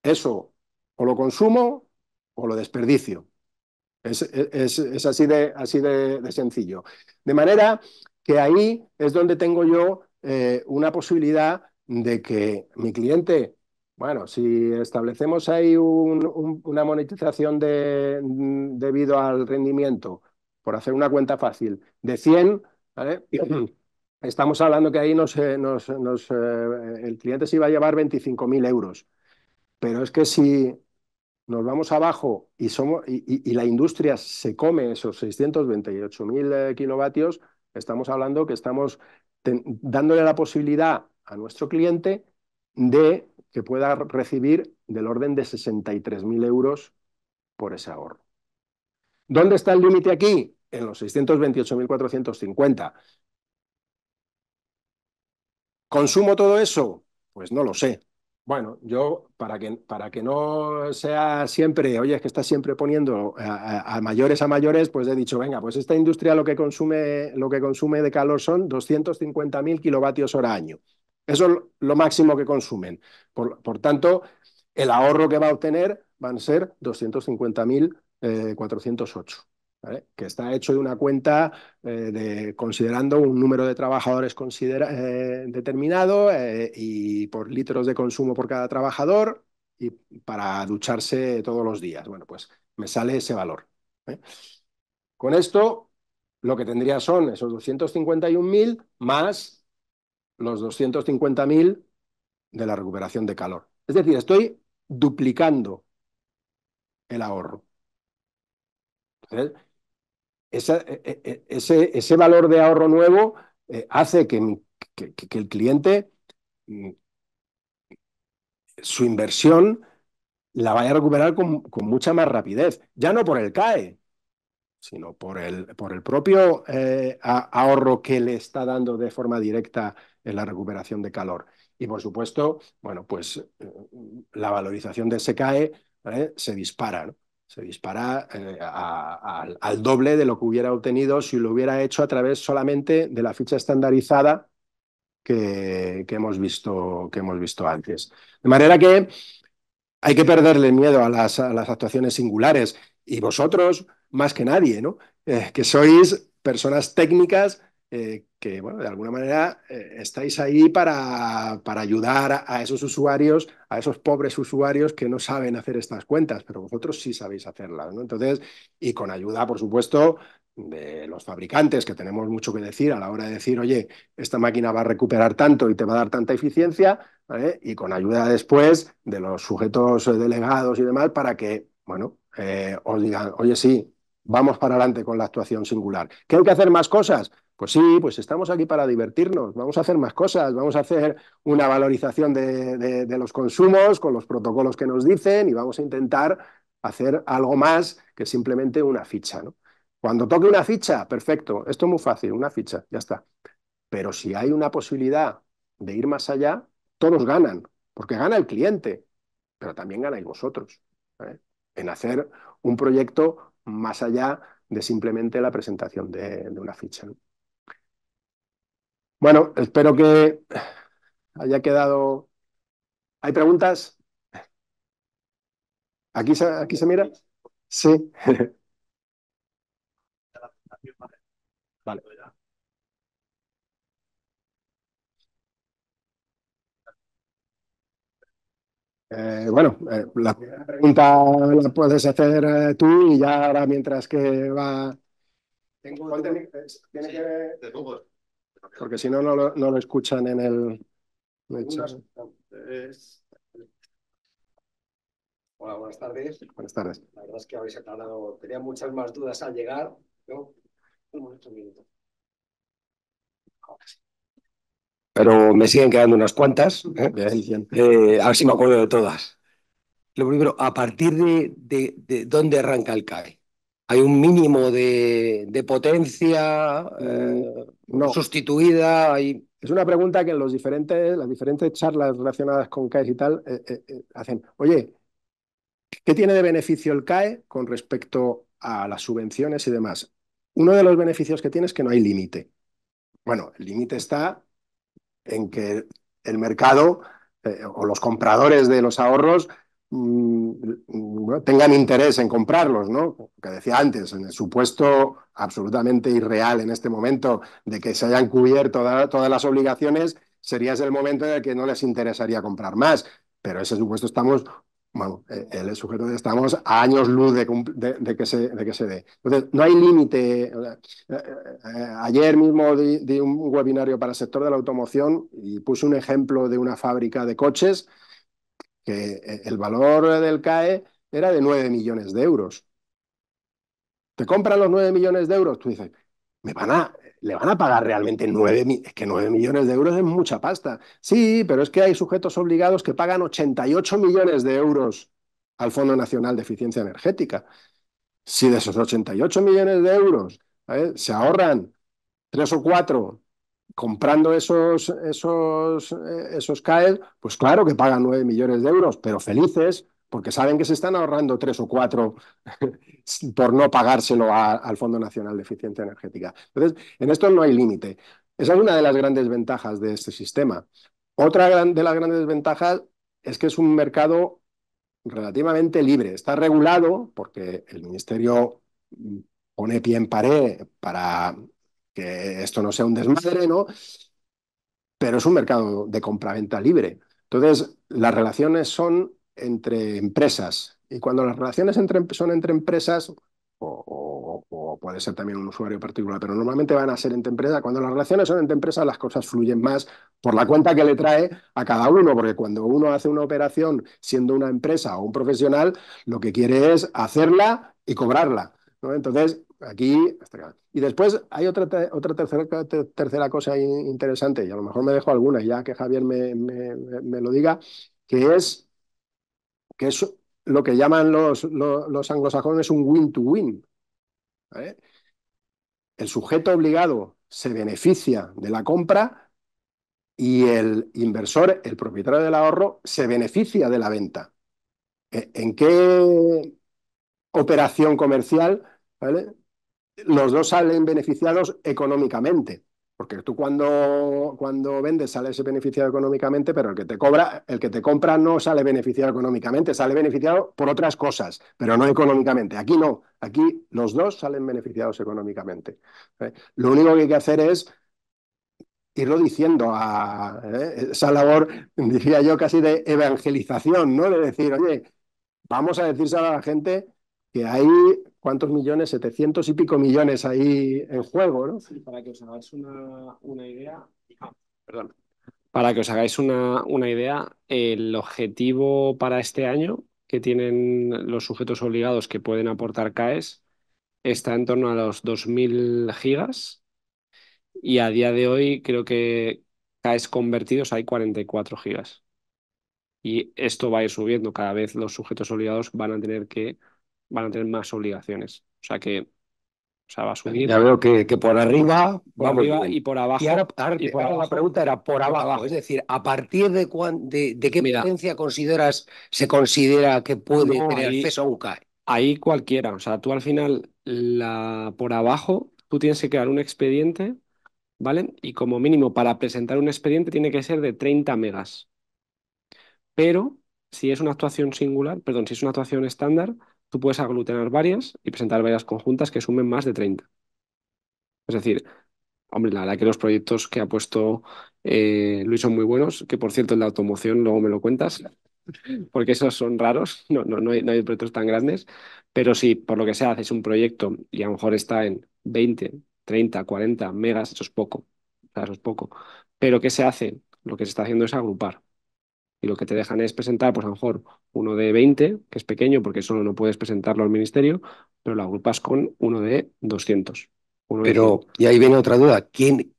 Eso o lo consumo o lo desperdicio. Es así de sencillo. De manera que ahí es donde tengo yo una posibilidad de que mi cliente, bueno, si establecemos ahí una monetización debido al rendimiento, por hacer una cuenta fácil, de 100, ¿vale? Estamos hablando que ahí el cliente se iba a llevar 25.000 euros. Pero es que si nos vamos abajo y la industria se come esos 628.000 kilovatios, estamos hablando que estamos dándole la posibilidad a nuestro cliente de que pueda recibir del orden de 63.000 euros por ese ahorro. ¿Dónde está el límite aquí? En los 628.450. ¿Consumo todo eso? Pues no lo sé. Bueno, yo para que no sea siempre, oye, es que está siempre poniendo a mayores, pues he dicho, venga, pues esta industria lo que consume de calor son 250.000 kilovatios hora año. Eso es lo máximo que consumen. Por tanto, el ahorro que va a obtener van a ser 250.408. ¿Vale? Que está hecho de una cuenta considerando un número de trabajadores determinado y por litros de consumo por cada trabajador y para ducharse todos los días. Bueno, pues me sale ese valor. ¿Eh? Con esto, lo que tendría son esos 251.000 más los 250.000 de la recuperación de calor. Es decir, estoy duplicando el ahorro. Entonces, ese valor de ahorro nuevo hace que el cliente, mm, su inversión la vaya a recuperar con mucha más rapidez. Ya no por el CAE, sino por el propio ahorro que le está dando de forma directa en la recuperación de calor. Y por supuesto, bueno, pues la valorización de ese CAE, ¿vale? Se dispara, ¿no? Se dispara al doble de lo que hubiera obtenido si lo hubiera hecho a través solamente de la ficha estandarizada que hemos visto antes. De manera que hay que perderle miedo a las actuaciones singulares y vosotros más que nadie, ¿no? Que sois personas técnicas que, bueno, de alguna manera estáis ahí para ayudar a esos usuarios, a esos pobres usuarios que no saben hacer estas cuentas, pero vosotros sí sabéis hacerlas, ¿no? Entonces, y con ayuda, por supuesto, de los fabricantes, que tenemos mucho que decir a la hora de decir, oye, esta máquina va a recuperar tanto y te va a dar tanta eficiencia, ¿vale? Y con ayuda después de los sujetos delegados y demás para que, bueno, os digan, oye, sí, vamos para adelante con la actuación singular. ¿Qué hay que hacer más cosas? Pues sí, pues estamos aquí para divertirnos, vamos a hacer más cosas, vamos a hacer una valorización de los consumos con los protocolos que nos dicen y vamos a intentar hacer algo más que simplemente una ficha, ¿no? Cuando toque una ficha, perfecto, esto es muy fácil, una ficha, ya está. Pero si hay una posibilidad de ir más allá, todos ganan, porque gana el cliente, pero también ganáis vosotros, ¿eh? En hacer un proyecto más allá de simplemente la presentación de una ficha, ¿no? Bueno, espero que haya quedado. ¿Hay preguntas? ¿Aquí se mira? Sí. Vale. Bueno, la primera pregunta la puedes hacer tú y ya ahora mientras que va. Tiene que. Porque si no, no lo escuchan en el chat. Hola, buenas tardes. Buenas tardes. La verdad es que habéis aclarado, tenía muchas más dudas al llegar, ¿no? Un minuto. Pero me siguen quedando unas cuantas, ¿eh? A ver si me acuerdo de todas. Lo primero, ¿a partir de dónde arranca el CAE? ¿Hay un mínimo de potencia No. sustituida? Es una pregunta que en las diferentes charlas relacionadas con CAEs y tal hacen. Oye, ¿qué tiene de beneficio el CAE con respecto a las subvenciones y demás? Uno de los beneficios que tiene es que no hay límite. Bueno, el límite está en que el mercado o los compradores de los ahorros tengan interés en comprarlos, ¿no? Que decía antes, en el supuesto absolutamente irreal en este momento de que se hayan cubierto todas las obligaciones, sería ese el momento en el que no les interesaría comprar más. Pero ese supuesto estamos, bueno, el sujeto de estamos a años luz de que se dé. Entonces, no hay límite. Ayer mismo di un webinario para el sector de la automoción y puse un ejemplo de una fábrica de coches que el valor del CAE era de 9 millones de euros. ¿Te compran los 9 millones de euros? Tú dices, ¿le van a pagar realmente 9? Es que 9 millones de euros es mucha pasta. Sí, pero es que hay sujetos obligados que pagan 88 millones de euros al Fondo Nacional de Eficiencia Energética. Si de esos 88 millones de euros se ahorran 3 o 4 comprando esos CAEs, pues claro que pagan 9 millones de euros, pero felices porque saben que se están ahorrando 3 o 4 por no pagárselo al Fondo Nacional de Eficiencia Energética. Entonces, en esto no hay límite. Esa es una de las grandes ventajas de este sistema. Otra de las grandes ventajas es que es un mercado relativamente libre. Está regulado porque el Ministerio pone pie en pared para que esto no sea un desmadre, ¿no? Pero es un mercado de compraventa libre. Entonces, las relaciones son entre empresas. Y cuando las relaciones son entre empresas, o puede ser también un usuario particular, pero normalmente van a ser entre empresas. Cuando las relaciones son entre empresas, las cosas fluyen más por la cuenta que le trae a cada uno, porque cuando uno hace una operación siendo una empresa o un profesional, lo que quiere es hacerla y cobrarla, ¿no? Entonces, aquí... Y después hay otra tercera cosa interesante, y a lo mejor me dejo alguna, ya que Javier me lo diga, que es lo que llaman los anglosajones un win-to-win, ¿vale? El sujeto obligado se beneficia de la compra y el inversor, el propietario del ahorro, se beneficia de la venta. ¿En qué operación comercial, ¿vale?, los dos salen beneficiados económicamente? Porque tú cuando vendes sales beneficiado económicamente, pero el que te compra no sale beneficiado económicamente, sale beneficiado por otras cosas, pero no económicamente. Aquí no, aquí los dos salen beneficiados económicamente. Lo único que hay que hacer es irlo diciendo esa labor, diría yo, casi de evangelización, ¿no? De decir, oye, vamos a decírselo a la gente que hay, ¿cuántos millones? 700 y pico millones ahí en juego, ¿no? Sí, para que os hagáis una idea, perdón. Para que os hagáis una idea, el objetivo para este año que tienen los sujetos obligados que pueden aportar CAEs está en torno a los 2.000 gigas y a día de hoy creo que CAEs convertidos hay 44 gigas. Y esto va a ir subiendo. Cada vez los sujetos obligados van a tener más obligaciones. O sea, va a subir. Ya veo que por arriba Por vamos arriba bien. y por abajo. Y ahora, y por ahora la abajo, pregunta era por abajo, abajo. es decir, ¿a partir de qué Mira, potencia se considera que puede no, tener acceso a un CAE? ahí cualquiera. O sea, tú al final, por abajo, tú tienes que crear un expediente, ¿vale? Y como mínimo para presentar un expediente tiene que ser de 30 megas. Pero si es una actuación singular, perdón, si es una actuación estándar, tú puedes aglutinar varias y presentar varias conjuntas que sumen más de 30. Es decir, hombre, la verdad que los proyectos que ha puesto Luis son muy buenos, que por cierto el de automoción luego me lo cuentas, porque esos son raros, no hay proyectos tan grandes, pero si por lo que sea haces un proyecto y a lo mejor está en 20, 30, 40 megas, eso es poco, o sea, eso es poco. Pero ¿qué se hace? Lo que se está haciendo es agrupar. y lo que te dejan es presentar, pues a lo mejor uno de 20, que es pequeño porque solo no puedes presentarlo al ministerio, pero lo agrupas con uno de 200, uno de 100. Pero, y ahí viene otra duda, ¿quién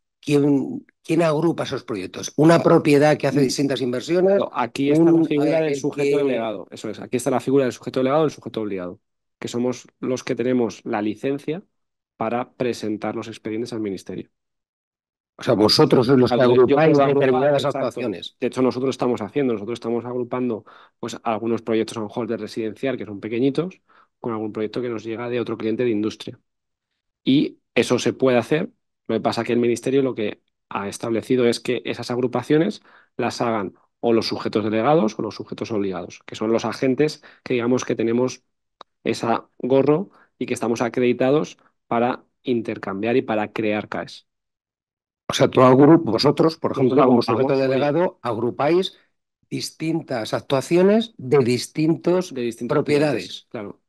agrupa esos proyectos? ¿Una propiedad que hace distintas inversiones? Aquí está la Un, figura del el sujeto que- delegado, eso es, aquí está la figura del sujeto delegado y del sujeto obligado, que somos los que tenemos la licencia para presentar los expedientes al ministerio. O sea, vosotros sois los que Claro, yo agrupáis puedo agrupar, determinadas exacto. actuaciones. De hecho, nosotros estamos agrupando pues algunos proyectos a lo mejor de residencial que son pequeñitos con algún proyecto que nos llega de otro cliente de industria. Y eso se puede hacer. Lo que pasa es que el ministerio lo que ha establecido es que esas agrupaciones las hagan o los sujetos delegados o los sujetos obligados, que son los agentes que digamos que tenemos esa gorro y que estamos acreditados para intercambiar y para crear CAEs. O sea, vosotros, por ejemplo, Nosotros como agrupamos, sujeto oye, delegado, agrupáis distintas actuaciones de distintos de distintos propiedades. clientes. Claro,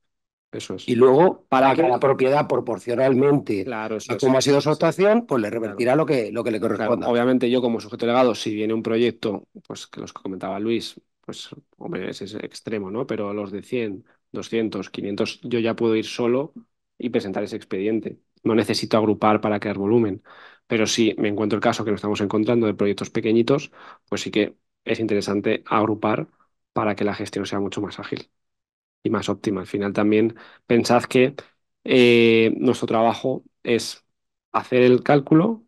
eso es. Y luego, ¿Para a qué? cada propiedad, proporcionalmente Claro, eso a es. cómo ha sido su actuación, pues le Claro. revertirá lo que le Claro, corresponda. obviamente yo como sujeto delegado, si viene un proyecto, pues que los que comentaba Luis, pues hombre, ese es extremo, ¿no? Pero los de 100, 200, 500, yo ya puedo ir solo y presentar ese expediente. No necesito agrupar para crear volumen. Pero si me encuentro el caso que nos estamos encontrando de proyectos pequeñitos, pues sí que es interesante agrupar para que la gestión sea mucho más ágil y más óptima. Al final también pensad que nuestro trabajo es hacer el cálculo,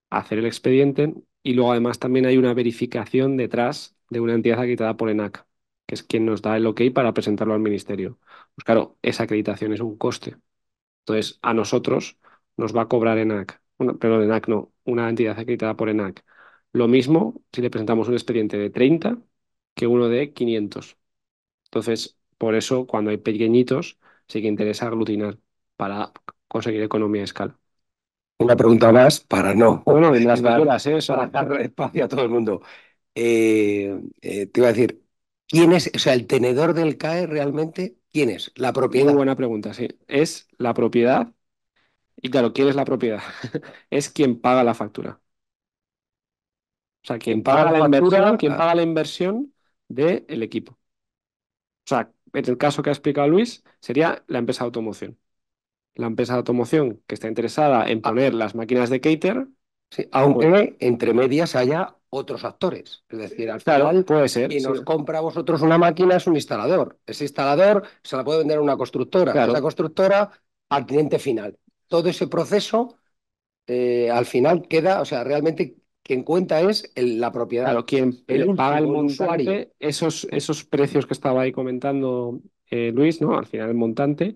hacer el expediente y luego además también hay una verificación detrás de una entidad acreditada por ENAC, que es quien nos da el OK para presentarlo al ministerio. Pues claro, esa acreditación es un coste. Entonces, a nosotros nos va a cobrar ENAC, perdón, ENAC no, una entidad acreditada por ENAC. Lo mismo si le presentamos un expediente de 30 que uno de 500. Entonces, por eso, cuando hay pequeñitos, sí que interesa aglutinar para conseguir economía de escala. Una pregunta más para no Bueno, en las que dar, quieras, ¿eh? para dar espacio a todo el mundo. Te iba a decir, ¿quién es, o sea, el tenedor del CAE realmente? ¿Quién es? La Muy propiedad. buena pregunta, sí. Es la propiedad. Y claro, ¿quién es la propiedad? Es quien paga la factura. O sea, Quien paga la factura, quien paga la inversión del equipo. O sea, en el caso que ha explicado Luis, sería la empresa de automoción. La empresa de automoción que está interesada en poner las máquinas de Cater, sí, pues, aunque entre medias haya otros actores. Es decir, al claro, final, puede ser. quien Sí. nos compra a vosotros una máquina es un instalador. Ese instalador se la puede vender a una constructora. Claro. Esa constructora al cliente final. Todo ese proceso, al final queda, o sea, realmente quien cuenta es la propiedad. Claro, quien El paga el último, el usuario. montante, esos precios que estaba ahí comentando Luis, ¿no? Al final el montante,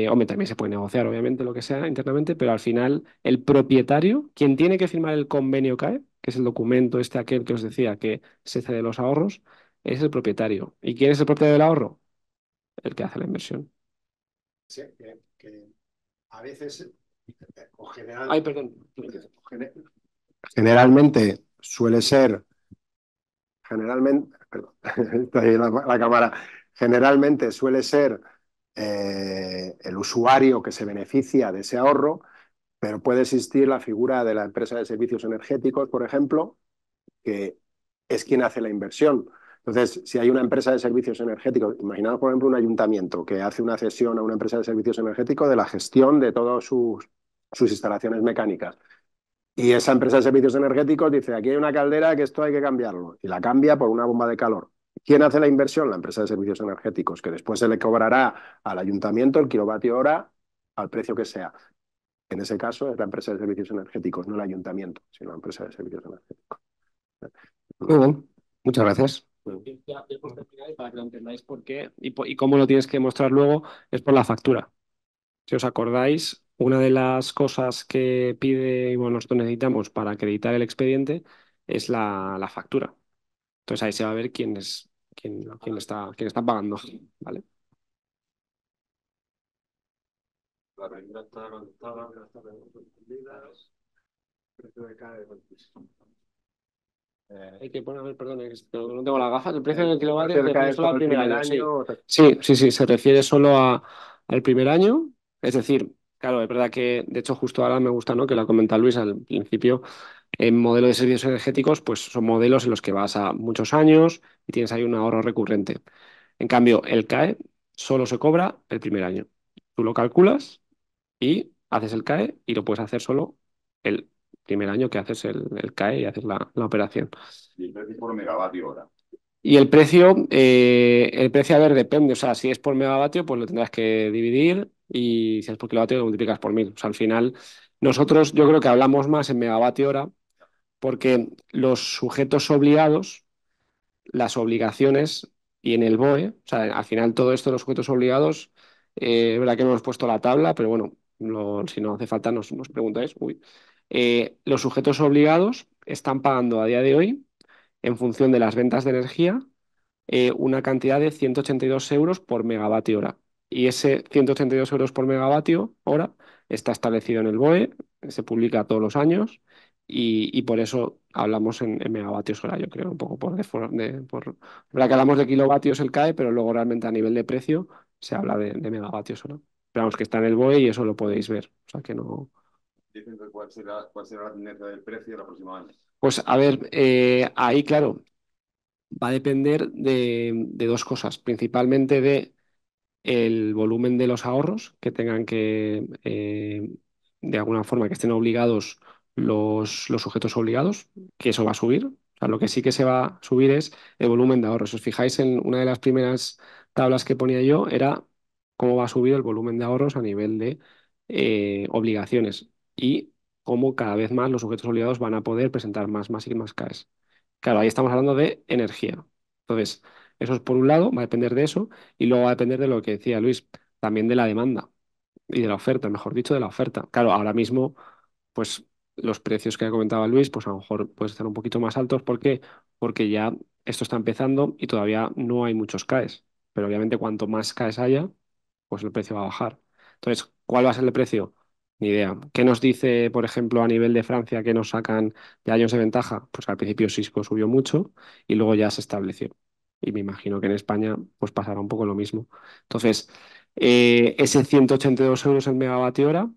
hombre, también se puede negociar, obviamente, lo que sea internamente, pero al final el propietario, quien tiene que firmar el convenio CAE, que es el documento este aquel que os decía que se cede los ahorros, es el propietario. ¿Y quién es el propietario del ahorro? El que hace la inversión. Sí, que a veces, o general, Ay, perdón. generalmente suele ser, perdón, está ahí la cámara, generalmente suele ser el usuario que se beneficia de ese ahorro, pero puede existir la figura de la empresa de servicios energéticos, por ejemplo, que es quien hace la inversión. Entonces, si hay una empresa de servicios energéticos, imaginaos, por ejemplo, un ayuntamiento que hace una cesión a una empresa de servicios energéticos de la gestión de todas sus instalaciones mecánicas. Y esa empresa de servicios energéticos dice, aquí hay una caldera que esto hay que cambiarlo. Y la cambia por una bomba de calor. ¿Quién hace la inversión? La empresa de servicios energéticos, que después se le cobrará al ayuntamiento el kilovatio hora al precio que sea. En ese caso es la empresa de servicios energéticos, no el ayuntamiento, sino la empresa de servicios energéticos. Muy bien, muchas gracias. Ya he puesto al final para que lo entendáis por qué y cómo lo tienes que mostrar luego es por la factura. Si os acordáis, una de las cosas que pide y bueno, nosotros necesitamos para acreditar el expediente es la factura. Entonces ahí se va a ver quién está pagando, ¿vale? La renta está conectada, las tareas entendidas, precio de cada Hay que poner, a ver, perdón, es que no tengo las gafas. El precio del kilovatio se cerca refiere de solo todo al el primer primer año. Sí. año. Sí, se refiere solo al primer año. Es decir, Claro, es verdad que, de hecho, justo ahora me gusta, ¿no?, que lo ha comentado Luis al principio. En modelo de servicios energéticos, pues son modelos en los que vas a muchos años y tienes ahí un ahorro recurrente. En cambio, el CAE solo se cobra el primer año. Tú lo calculas y haces el CAE y lo puedes hacer solo el primer año que haces el CAE y haces la operación. Y el precio por megavatio hora. Y el precio, a ver, depende. O sea, si es por megavatio, pues lo tendrás que dividir y si es por kilovatio, lo multiplicas por 1000. O sea, al final, nosotros yo creo que hablamos más en megavatio hora porque los sujetos obligados, las obligaciones y en el BOE, o sea, al final todo esto de los sujetos obligados, es verdad que no hemos puesto la tabla, pero bueno, si no hace falta nos preguntáis. Uy. Los sujetos obligados están pagando a día de hoy, en función de las ventas de energía, una cantidad de 182 euros por megavatio hora. Y ese 182 euros por megavatio hora está establecido en el BOE, se publica todos los años y por eso hablamos en megavatios hora, yo creo, un poco verdad que hablamos de kilovatios el CAE, pero luego realmente a nivel de precio se habla de megavatios hora. Pero vamos, que está en el BOE y eso lo podéis ver. O sea que no. Dicen que cuál será la tendencia del precio el próximo año. Pues a ver, ahí claro, va a depender de dos cosas, principalmente de el volumen de los ahorros que tengan que, de alguna forma, que estén obligados los sujetos obligados, que eso va a subir. O sea, lo que sí que se va a subir es el volumen de ahorros. Si os fijáis en una de las primeras tablas que ponía yo, era cómo va a subir el volumen de ahorros a nivel de obligaciones y cómo cada vez más los sujetos obligados van a poder presentar más y más CAEs. Claro, ahí estamos hablando de energía. Entonces, eso es por un lado, va a depender de eso, y luego va a depender de lo que decía Luis, también de la demanda y de la oferta, mejor dicho, de la oferta. Claro, ahora mismo, pues los precios que ha comentado Luis, pues a lo mejor pueden estar un poquito más altos. ¿Por qué? Porque ya esto está empezando y todavía no hay muchos CAEs. Pero obviamente cuanto más CAEs haya, pues el precio va a bajar. Entonces, ¿cuál va a ser el precio? Ni idea. ¿Qué nos dice, por ejemplo, a nivel de Francia, que nos sacan de años de ventaja? Pues al principio Cisco subió mucho y luego ya se estableció. Y me imagino que en España pues pasará un poco lo mismo. Entonces, ese 182 euros el megavatio hora,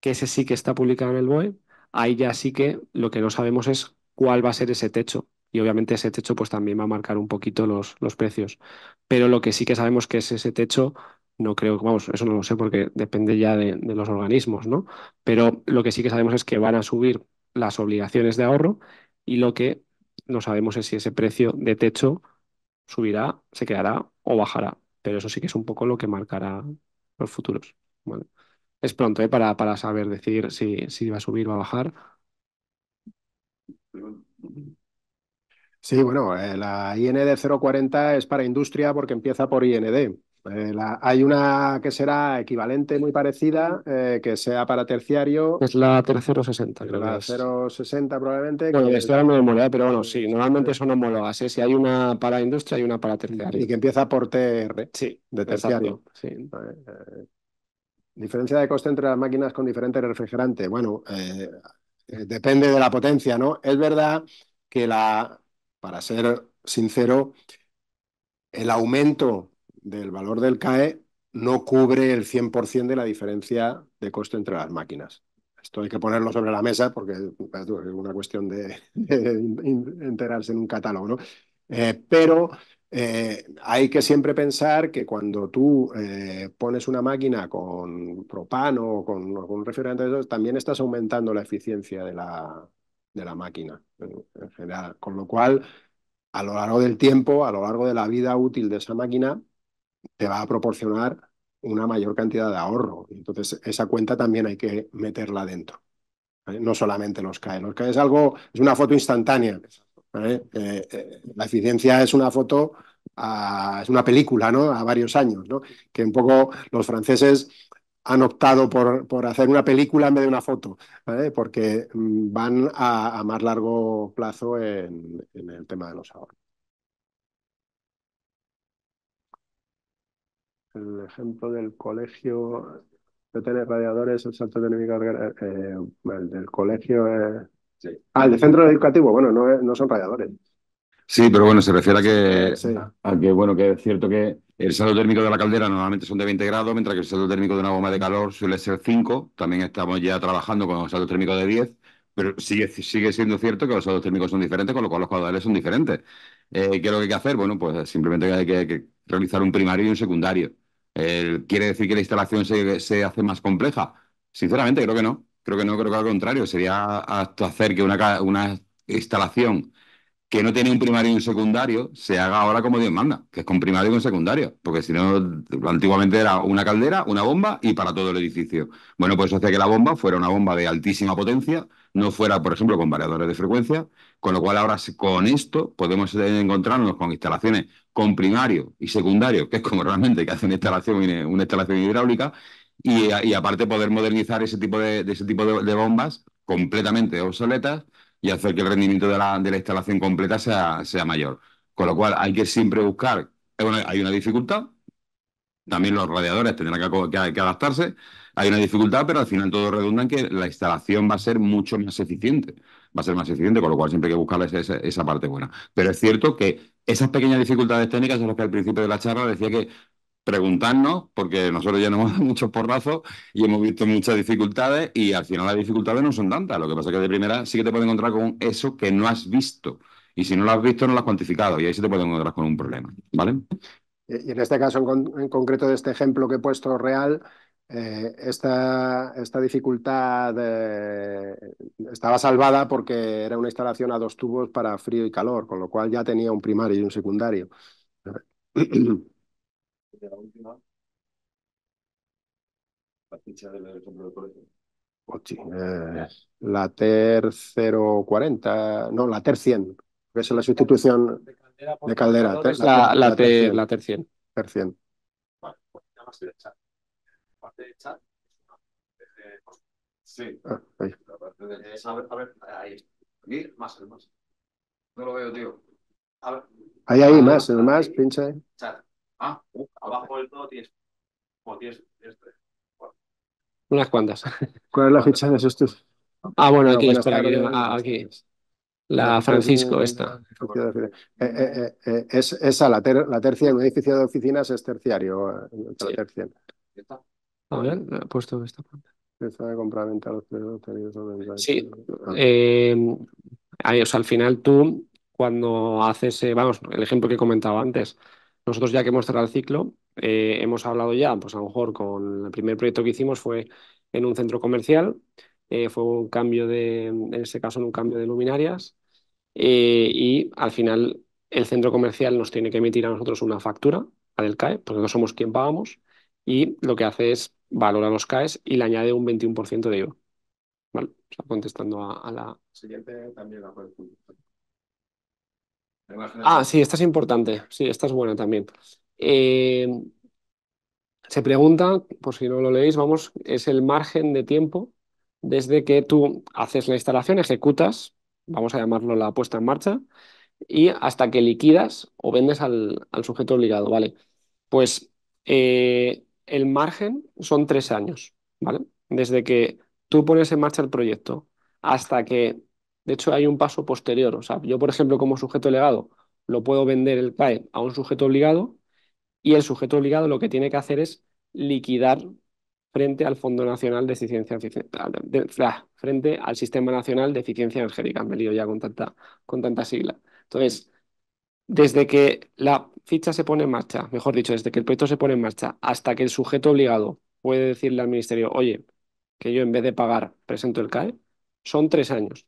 que ese sí que está publicado en el BOE, ahí ya sí que lo que no sabemos es cuál va a ser ese techo. Y obviamente ese techo pues también va a marcar un poquito los precios. Pero lo que sí que sabemos que es ese techo, no creo, vamos, eso no lo sé porque depende ya de los organismos, ¿no? Pero lo que sí que sabemos es que van a subir las obligaciones de ahorro y lo que no sabemos es si ese precio de techo subirá, se quedará o bajará. Pero eso sí que es un poco lo que marcará los futuros. ¿Vale? Es pronto, ¿eh? Para saber decir si va a subir o va a bajar. Sí, bueno, la IND 040 es para industria porque empieza por IND. Hay una que será equivalente, muy parecida, que sea para terciario, Es la 3060, creo que la es. 060 probablemente, Bueno, que, estoy hablando de memoria, pero bueno, sí, normalmente son homólogas, ¿eh? Si hay una para industria y una para y terciario. que empieza por TR, Sí, de terciario. exacto. Sí. Diferencia de coste entre las máquinas con diferentes refrigerantes. Bueno, depende de la potencia, ¿no? Es verdad que para ser sincero, el aumento del valor del CAE no cubre el 100% de la diferencia de coste entre las máquinas. Esto hay que ponerlo sobre la mesa porque es una cuestión de enterarse en un catálogo, ¿no? Pero hay que siempre pensar que cuando tú pones una máquina con propano o con un refrigerante de esos, también estás aumentando la eficiencia de la máquina en general. Con lo cual, a lo largo del tiempo, a lo largo de la vida útil de esa máquina, te va a proporcionar una mayor cantidad de ahorro. Entonces, esa cuenta también hay que meterla dentro, ¿vale? No solamente los CAE. Los CAE es una foto instantánea, ¿vale? La eficiencia es una foto, es una película, ¿no? A varios años, ¿no? Que un poco los franceses han optado por hacer una película en vez de una foto, ¿vale? Porque van a más largo plazo en el tema de los ahorros. El ejemplo del colegio de tener radiadores, el salto térmico, el del colegio. Sí. El de centro educativo, bueno, no son radiadores. Sí, pero bueno, se refiere a que, Sí. bueno, que es cierto que El saldo térmico de la caldera normalmente son de 20 grados, mientras que el saldo térmico de una bomba de calor suele ser 5. También estamos ya trabajando con un saldo térmico de 10, pero sigue siendo cierto que los saldos térmicos son diferentes, con lo cual los caudales son diferentes. ¿Qué es lo que hay que hacer? Bueno, pues simplemente hay que realizar un primario y un secundario. ¿Quiere decir que la instalación se hace más compleja? Sinceramente, creo que no. Creo que no, creo que al contrario. Sería hasta hacer que una instalación que no tiene un primario y un secundario se haga ahora como Dios manda, que es con primario y con secundario, porque si no, antiguamente era una caldera, una bomba y para todo el edificio. Bueno, pues eso hacía que la bomba fuera una bomba de altísima potencia, no fuera, por ejemplo, con variadores de frecuencia, con lo cual ahora con esto podemos encontrarnos con instalaciones con primario y secundario, que es como realmente que hace una instalación hidráulica, y aparte poder modernizar ese tipo de bombas completamente obsoletas y hacer que el rendimiento de la instalación completa sea mayor. Con lo cual hay que siempre buscar, bueno, hay una dificultad, también los radiadores tendrán que adaptarse, hay una dificultad, pero al final todo redunda en que la instalación va a ser mucho más eficiente, va a ser más eficiente, con lo cual siempre hay que buscar esa parte buena. Pero es cierto que esas pequeñas dificultades técnicas son las que al principio de la charla decía que preguntarnos, porque nosotros ya nos hemos dado muchos porrazos y hemos visto muchas dificultades y al final las dificultades no son tantas. Lo que pasa es que de primera sí que te puedes encontrar con eso que no has visto. Y si no lo has visto, no lo has cuantificado y ahí sí te puedes encontrar con un problema. ¿Vale? Y en este caso en concreto de este ejemplo que he puesto real, esta dificultad estaba salvada porque era una instalación a dos tubos para frío y calor, con lo cual ya tenía un primario y un secundario. Ochi, la TER 040, no, la TER 100, que es la sustitución de caldera. Es la TER 100. TER 100. Sí. Ahí. A ver, ahí. Aquí, más. No lo veo, tío. A ver. Ahí, más, pincha ahí. Abajo del todo tienes Unas cuantas. ¿Cuál es la ficha de esos? Bueno, No, aquí, buenas espera, tardes. aquí. La Francisco, esta. Esa, la tercia, un edificio de oficinas es terciario. Sí. La tercia. A ver, he puesto esta. Empieza de compraventa los tenidos. Sí. O sea, al final tú, cuando haces, vamos, el ejemplo que comentaba antes, nosotros ya que hemos cerrado el ciclo, hemos hablado ya, pues a lo mejor con el primer proyecto que hicimos fue en un centro comercial, fue un cambio en este caso, en un cambio de luminarias, y al final el centro comercial nos tiene que emitir a nosotros una factura, a del CAE, porque no somos quien pagamos, y lo que hace es valora los CAEs y le añade un 21% de IVA. ¿Vale? O sea, contestando a la... Siguiente también la puedes publicar. Sí, esta es importante. Sí, esta es buena también. Eh, Se pregunta, por si no lo leéis, vamos, es el margen de tiempo desde que tú haces la instalación, ejecutas, vamos a llamarlo la puesta en marcha, y hasta que liquidas o vendes al sujeto obligado, ¿vale? Pues el margen son 3 años, ¿vale? Desde que tú pones en marcha el proyecto hasta que, de hecho, hay un paso posterior. O sea, yo, por ejemplo, como sujeto legado, lo puedo vender el CAE a un sujeto obligado y el sujeto obligado lo que tiene que hacer es liquidar frente al Fondo Nacional de Eficiencia, frente al Sistema Nacional de Eficiencia Energética. Me lío ya con tanta sigla. Entonces, desde que la ficha se pone en marcha, mejor dicho, desde que el proyecto se pone en marcha hasta que el sujeto obligado puede decirle al ministerio, oye, que yo en vez de pagar presento el CAE, son 3 años.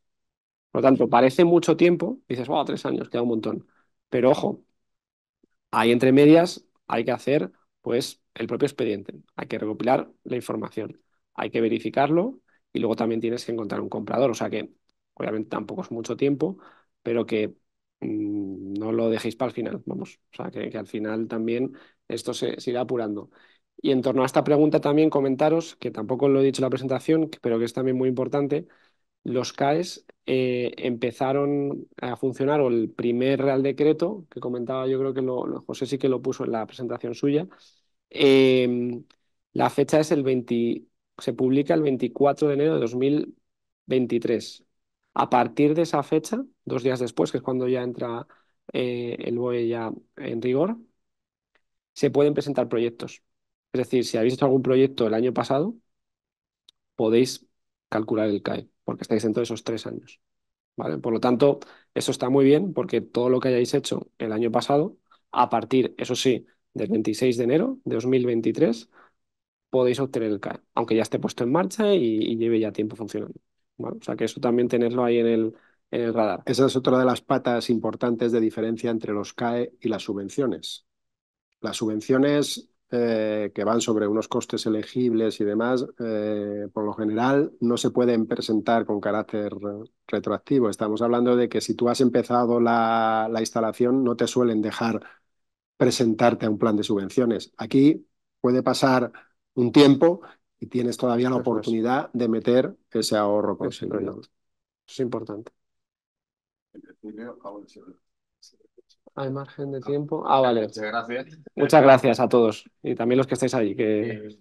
Por lo tanto, parece mucho tiempo, dices, wow, 3 años, queda un montón. Pero ojo, ahí entre medias hay que hacer pues el propio expediente, hay que recopilar la información, hay que verificarlo y luego también tienes que encontrar un comprador. O sea que obviamente tampoco es mucho tiempo, pero que no lo dejéis para el final, vamos. O sea que al final también esto se irá apurando. Y en torno a esta pregunta también comentaros, que tampoco lo he dicho en la presentación, pero que es también muy importante, los CAEs empezaron a funcionar, o el primer Real Decreto, que comentaba, yo creo que José sí que lo puso en la presentación suya, eh, la fecha es se publica el 24 de enero de 2023. A partir de esa fecha, 2 días después, que es cuando ya entra el BOE ya en rigor, se pueden presentar proyectos. Es decir, si habéis hecho algún proyecto el año pasado, podéis calcular el CAE, porque estáis dentro de esos 3 años. ¿Vale? Por lo tanto, eso está muy bien porque todo lo que hayáis hecho el año pasado, a partir, eso sí, del 26 de enero de 2023, podéis obtener el CAE, aunque ya esté puesto en marcha y lleve ya tiempo funcionando. ¿Vale? O sea que eso también tenerlo ahí en el radar. Esa es otra de las patas importantes de diferencia entre los CAE y las subvenciones. Las subvenciones que van sobre unos costes elegibles y demás, por lo general no se pueden presentar con carácter retroactivo. Estamos hablando de que si tú has empezado la instalación, no te suelen dejar presentarte a un plan de subvenciones. Aquí puede pasar un tiempo y tienes todavía la Eso es. oportunidad de meter ese ahorro Ese conseguido. proyecto. Eso es importante. Hay margen de tiempo. Ah, vale. Muchas gracias. Muchas gracias a todos y también los que estáis allí. Que...